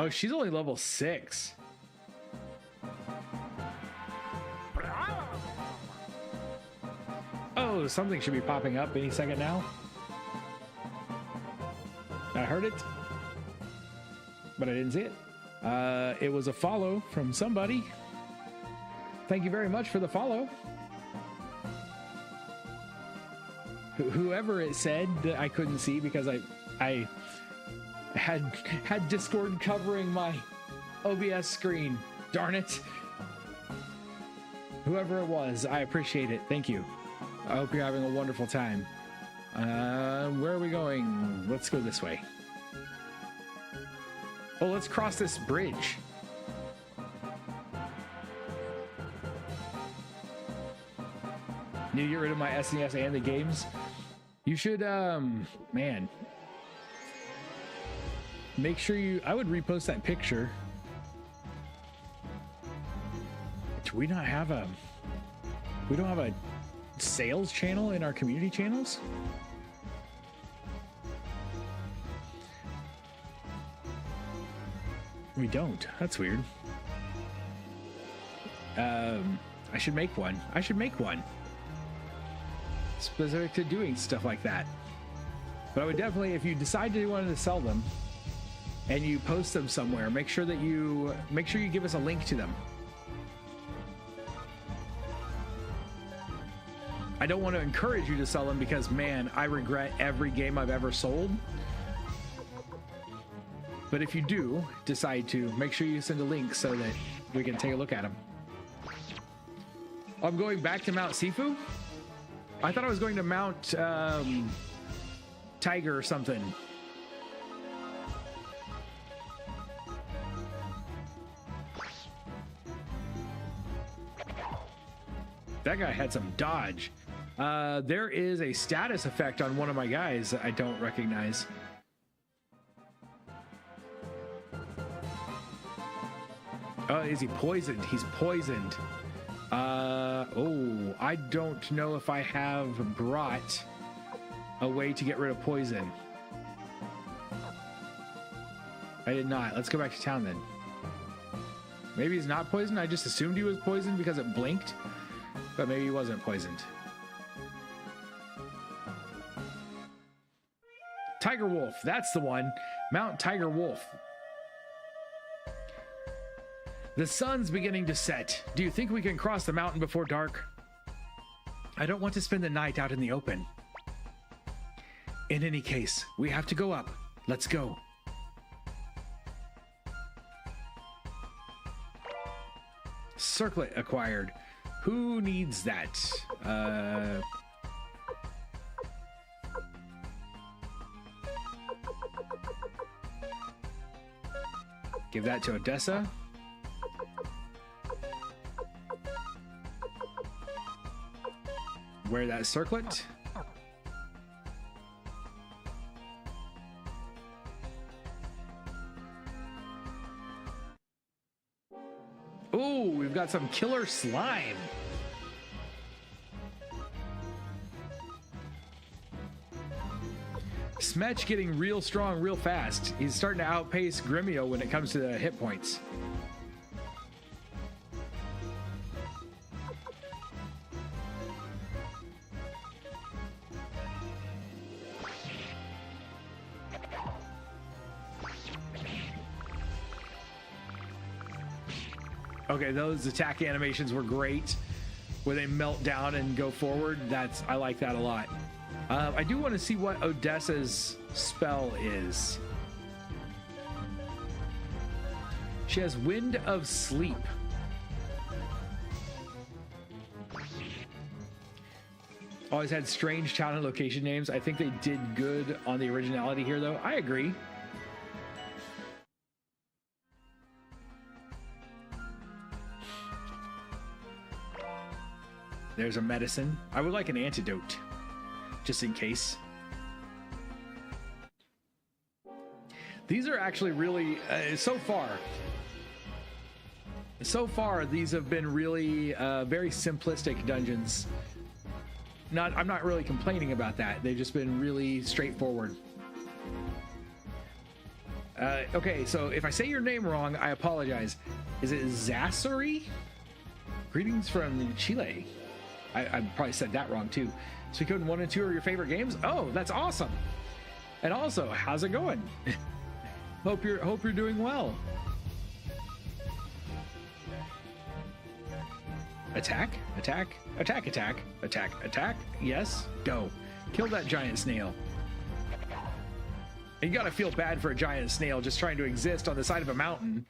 Oh, she's only level 6. Oh, something should be popping up any second now. I heard it, but I didn't see it. It was a follow from somebody. Thank you very much for the follow. Whoever it said that I couldn't see because I had Discord covering my OBS screen. Darn it. Whoever it was, I appreciate it. Thank you. I hope you're having a wonderful time. Where are we going? Let's go this way. Oh, let's cross this bridge. Need to get rid of my SNES and the games. You should, man. Make sure I would repost that picture. Do we don't have a sales channel in our community channels? We don't. That's weird. I should make one. Specific to doing stuff like that. But I would definitely, if you decide you wanted to sell them and you post them somewhere, make sure you give us a link to them. I don't want to encourage you to sell them because, man, I regret every game I've ever sold. But if you do decide to, make sure you send a link so that we can take a look at them. I'm going back to Mount Sifu? I thought I was going to Mount Tiger or something. That guy had some dodge. There is a status effect on one of my guys that I don't recognize. Oh, is he poisoned? He's poisoned. Oh, I don't know if I have brought a way to get rid of poison. I did not. Let's go back to town then. Maybe he's not poisoned. I just assumed he was poisoned because it blinked, but maybe he wasn't poisoned. Tiger Wolf, that's the one. Mount Tiger Wolf. The sun's beginning to set. Do you think we can cross the mountain before dark? I don't want to spend the night out in the open. In any case, we have to go up. Let's go. Circlet acquired. Who needs that? Give that to Odessa. Wear that circlet. Ooh, we've got some killer slime. Smetch getting real strong real fast. He's starting to outpace Gremio when it comes to the hit points. Okay, those attack animations were great, where they melt down and go forward. I like that a lot. I do want to see what Odessa's spell is. She has Wind of Sleep. Always had strange town and location names. I think they did good on the originality here, though. I agree. There's a medicine. I would like an antidote, just in case. These are actually really, so far, these have been really very simplistic dungeons. I'm not really complaining about that. They've just been really straightforward. Okay, so if I say your name wrong, I apologize. Is it Zassari? Greetings from Chile. I probably said that wrong too. Suikoden 1 and 2 are your favorite games? Oh, that's awesome. And also, how's it going? Hope you're doing well. Attack, attack, attack, attack, attack, attack. Yes, go. Kill that giant snail. And you gotta feel bad for a giant snail just trying to exist on the side of a mountain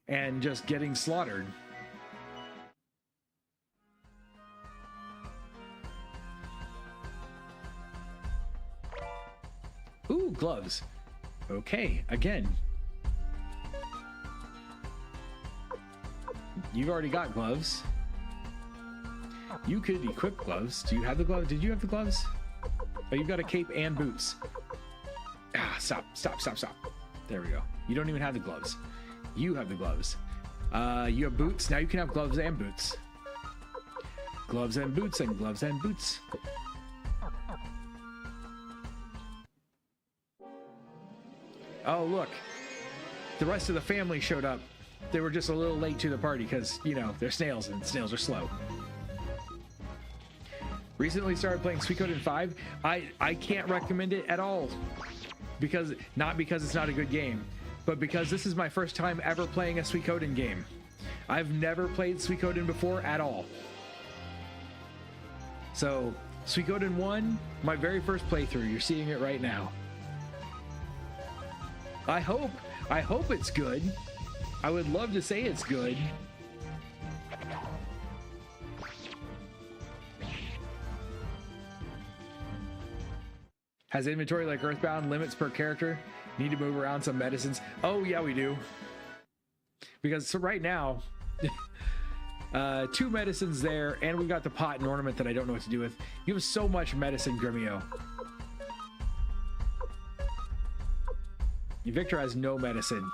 and just getting slaughtered. Ooh, gloves. Okay, again. You've already got gloves. You could equip gloves. Do you have the gloves? Did you have the gloves? Oh, you've got a cape and boots. Ah, stop. There we go. You don't even have the gloves. You have the gloves. You have boots. Now you can have gloves and boots. Gloves and boots and gloves and boots. Oh, look. The rest of the family showed up. They were just a little late to the party because, you know, they're snails and snails are slow. Recently started playing Suikoden 5. I can't recommend it at all. Not because it's not a good game, but because this is my first time ever playing a Suikoden game. I've never played Suikoden before at all. So, Suikoden 1, my very first playthrough. You're seeing it right now. I hope it's good. I would love to say it's good. Has inventory like Earthbound, limits per character, need to move around some medicines. Oh yeah, we do. Because so right now, 2 medicines there, and we got the pot and ornament that I don't know what to do with. You have so much medicine, Gremio. Victor has no medicine.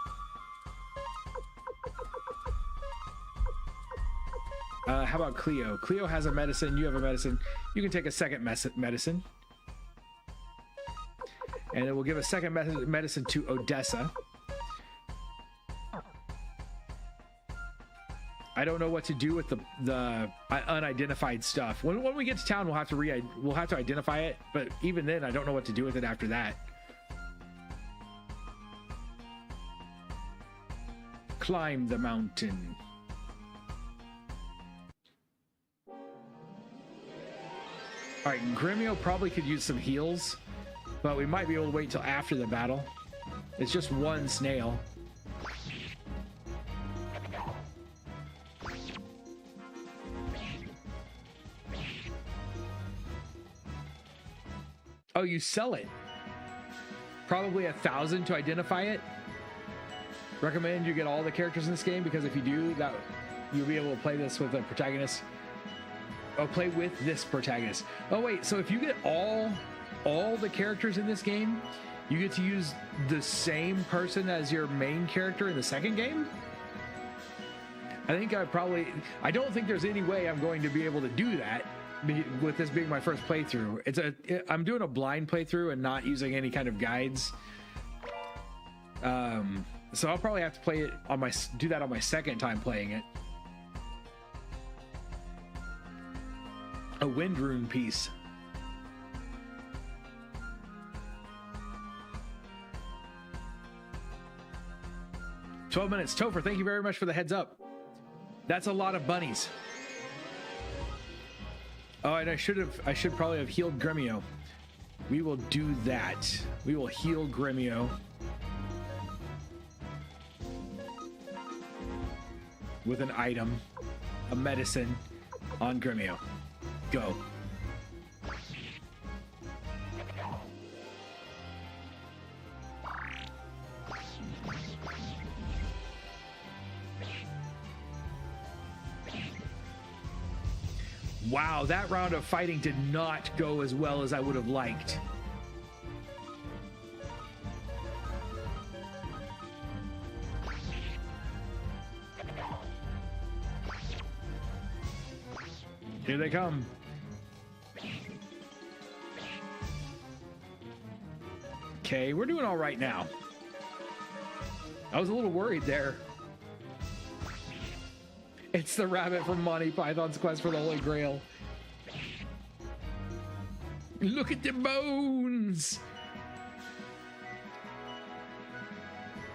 How about Cleo? Cleo has a medicine. You have a medicine. You can take a second medicine. And it will give a second medicine to Odessa. I don't know what to do with the unidentified stuff. When we get to town, we'll have to identify it. But even then, I don't know what to do with it after that. Climb the mountain. All right, Gremio probably could use some heals, but we might be able to wait till after the battle. It's just one snail. Oh, you sell it. Probably 1,000 to identify it. Recommend you get all the characters in this game, because if you do, that you'll be able to play this with a protagonist. play with this protagonist. Oh wait, so if you get all the characters in this game, you get to use the same person as your main character in the second game? I think I don't think there's any way I'm going to be able to do that with this being my first playthrough. I'm doing a blind playthrough and not using any kind of guides. So I'll probably have to play it do that on my second time playing it. A wind rune piece. $12 minutes. Topher, thank you very much for the heads up. That's a lot of bunnies. Oh, and I should probably have healed Gremio. We will do that. We will heal Gremio with an item, a medicine on Gremio. Go. Wow, that round of fighting did not go as well as I would have liked. Here they come. Okay, we're doing all right now. I was a little worried there. It's the rabbit from Monty Python's Quest for the Holy Grail. Look at the bones!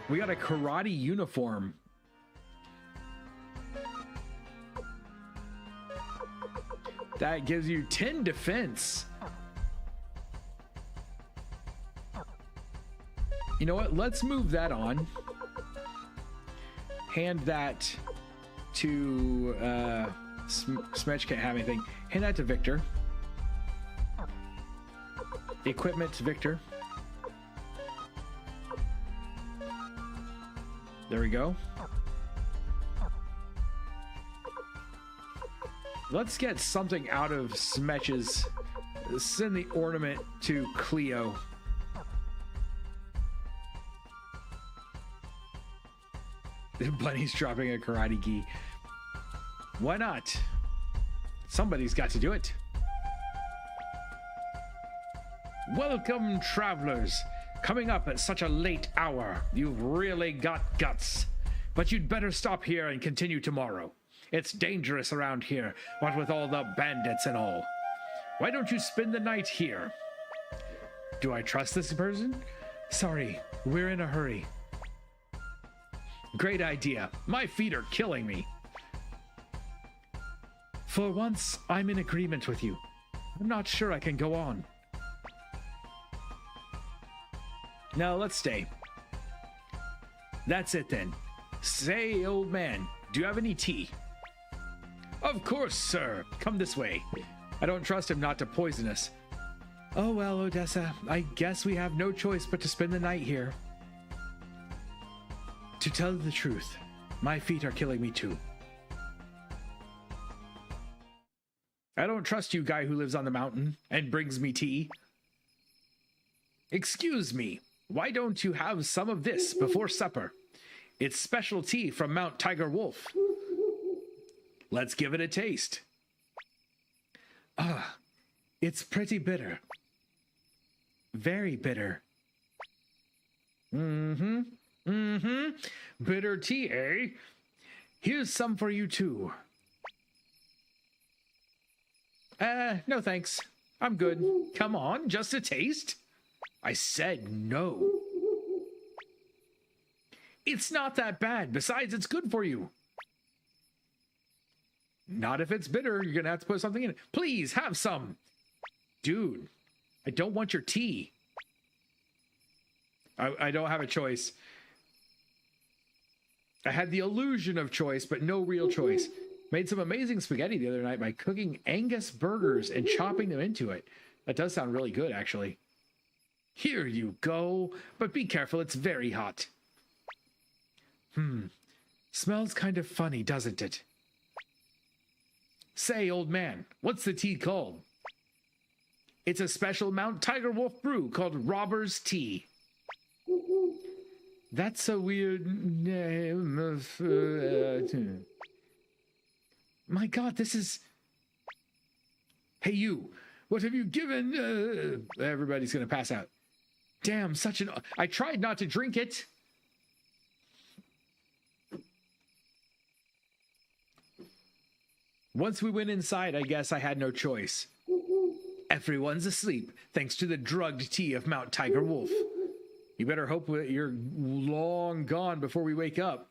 We got a karate uniform. That gives you 10 defense. You know what? Let's move that on. Hand that to Smetch can't have anything. Hand that to Victor. Equipment to Victor. There we go. Let's get something out of Smetch's. Send the ornament to Cleo. The bunny's dropping a karate gi. Why not? Somebody's got to do it. Welcome, travelers. Coming up at such a late hour. You've really got guts. But you'd better stop here and continue tomorrow. It's dangerous around here, what with all the bandits and all. Why don't you spend the night here? Do I trust this person? Sorry, we're in a hurry. Great idea. My feet are killing me. For once, I'm in agreement with you. I'm not sure I can go on. No, let's stay. That's it then. Say, old man, do you have any tea? Of course, sir. Come this way. I don't trust him not to poison us. Oh well, Odessa, I guess we have no choice but to spend the night here. To tell the truth, my feet are killing me too. I don't trust you, guy who lives on the mountain and brings me tea. Excuse me, why don't you have some of this before supper? It's special tea from Mount Tiger Wolf. Let's give it a taste. Ah, it's pretty bitter. Very bitter. Bitter tea, eh? Here's some for you too. No thanks. I'm good. Come on, just a taste. I said no. It's not that bad. Besides, it's good for you. Not if it's bitter. You're gonna have to put something in it. Please, have some. Dude, I don't want your tea. I don't have a choice. I had the illusion of choice, but no real choice. Made some amazing spaghetti the other night by cooking Angus burgers and chopping them into it. That does sound really good, actually. Here you go, but be careful, it's very hot. Smells kind of funny, doesn't it? Say, old man, what's the tea called? It's a special Mount Tiger Wolf brew called Robber's Tea. That's a weird name of... My God, this is... Hey, you, what have you given... Everybody's going to pass out. Damn, such an... I tried not to drink it. Once we went inside, I guess I had no choice. Everyone's asleep, thanks to the drugged tea of Mount Tiger Wolf. You better hope that you're long gone before we wake up.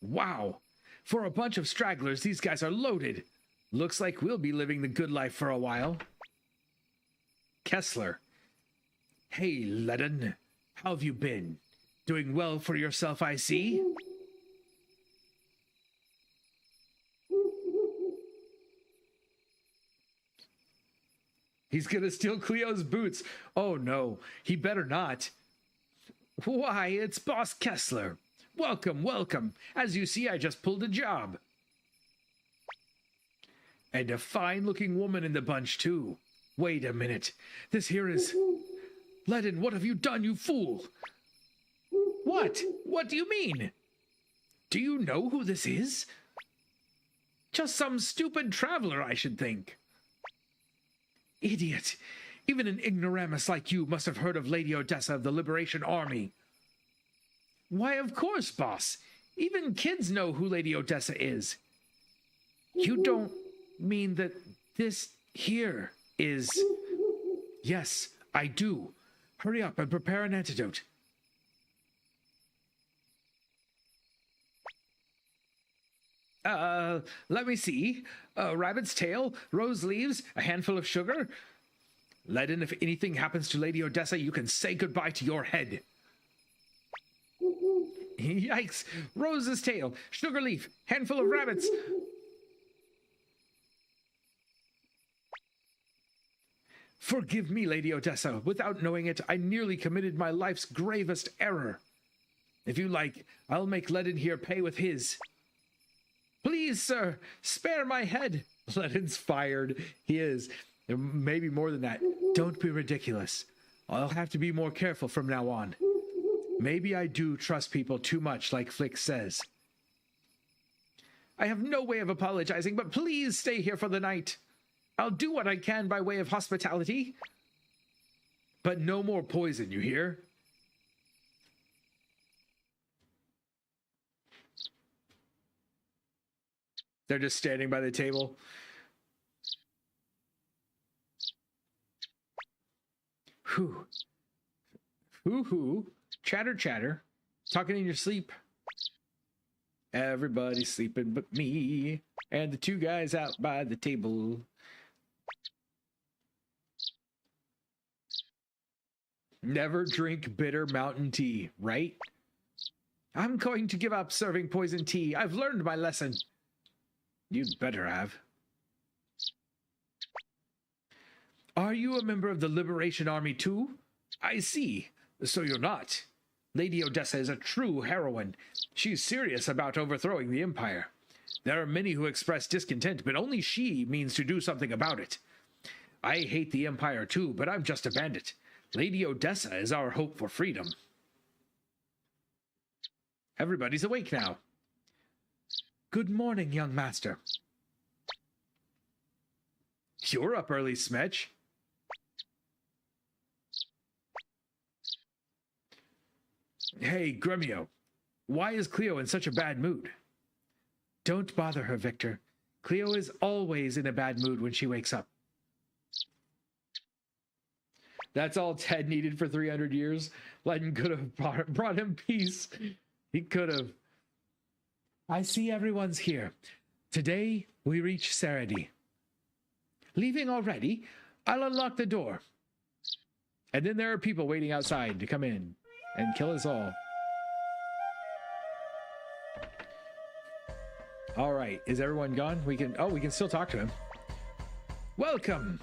Wow. For a bunch of stragglers, these guys are loaded. Looks like we'll be living the good life for a while. Kessler. Hey, Ledden. How have you been? Doing well for yourself, I see? He's gonna steal Cleo's boots. Oh no, he better not. Why, it's Boss Kessler. Welcome, welcome. As you see, I just pulled a job. And a fine-looking woman in the bunch, too. Wait a minute. This here is... Ledden, what have you done, you fool? What? What do you mean? Do you know who this is? Just some stupid traveler, I should think. Idiot! Even an ignoramus like you must have heard of Lady Odessa of the Liberation Army. Why, of course, boss. Even kids know who Lady Odessa is. You don't mean that this here is... Yes, I do. Hurry up and prepare an antidote. Let me see. A rabbit's tail, rose leaves, a handful of sugar. Ledden, if anything happens to Lady Odessa, you can say goodbye to your head. Yikes! Rose's tail, sugar leaf, handful of rabbits. Forgive me, Lady Odessa. Without knowing it, I nearly committed my life's gravest error. If you like, I'll make Ledden here pay with his. Please, sir, spare my head. Ledden's fired. He is. Maybe more than that. Don't be ridiculous. I'll have to be more careful from now on. Maybe I do trust people too much, like Flick says. I have no way of apologizing, but please stay here for the night. I'll do what I can by way of hospitality. But no more poison, you hear? They're just standing by the table. Whew. Hoo-hoo. Chatter, chatter. Talking in your sleep. Everybody's sleeping but me. And the two guys out by the table. Never drink bitter mountain tea, right? I'm going to give up serving poison tea. I've learned my lesson. You'd better have. Are you a member of the Liberation Army too? I see. So you're not. Lady Odessa is a true heroine. She's serious about overthrowing the Empire. There are many who express discontent, but only she means to do something about it. I hate the Empire too, but I'm just a bandit. Lady Odessa is our hope for freedom. Everybody's awake now. Good morning, young master. You're up early, Smetch. Hey, Gremio. Why is Cleo in such a bad mood? Don't bother her, Victor. Cleo is always in a bad mood when she wakes up. That's all Ted needed for 300 years. Ledden could have brought him peace. He could have. I see everyone's here. Today, we reach Saradi. Leaving already? I'll unlock the door. And then there are people waiting outside to come in and kill us all. All right, is everyone gone? We can still talk to him. Welcome.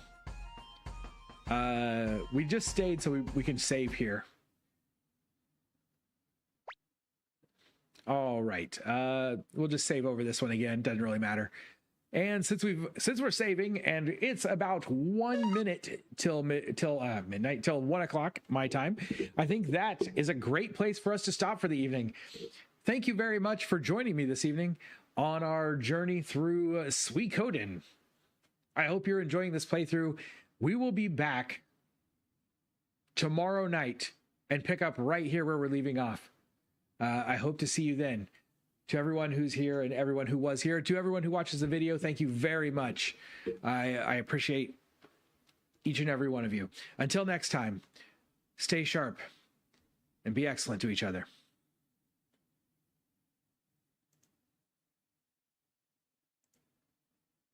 We just stayed so we can save here. All right. We'll just save over this one again. Doesn't really matter. And since we're saving, and it's about 1 minute till midnight, till 1 o'clock my time, I think that is a great place for us to stop for the evening. Thank you very much for joining me this evening on our journey through Suikoden. I hope you're enjoying this playthrough. We will be back tomorrow night and pick up right here where we're leaving off. I hope to see you then. To everyone who's here and everyone who was here, to everyone who watches the video, thank you very much. I appreciate each and every one of you. Until next time, stay sharp and be excellent to each other.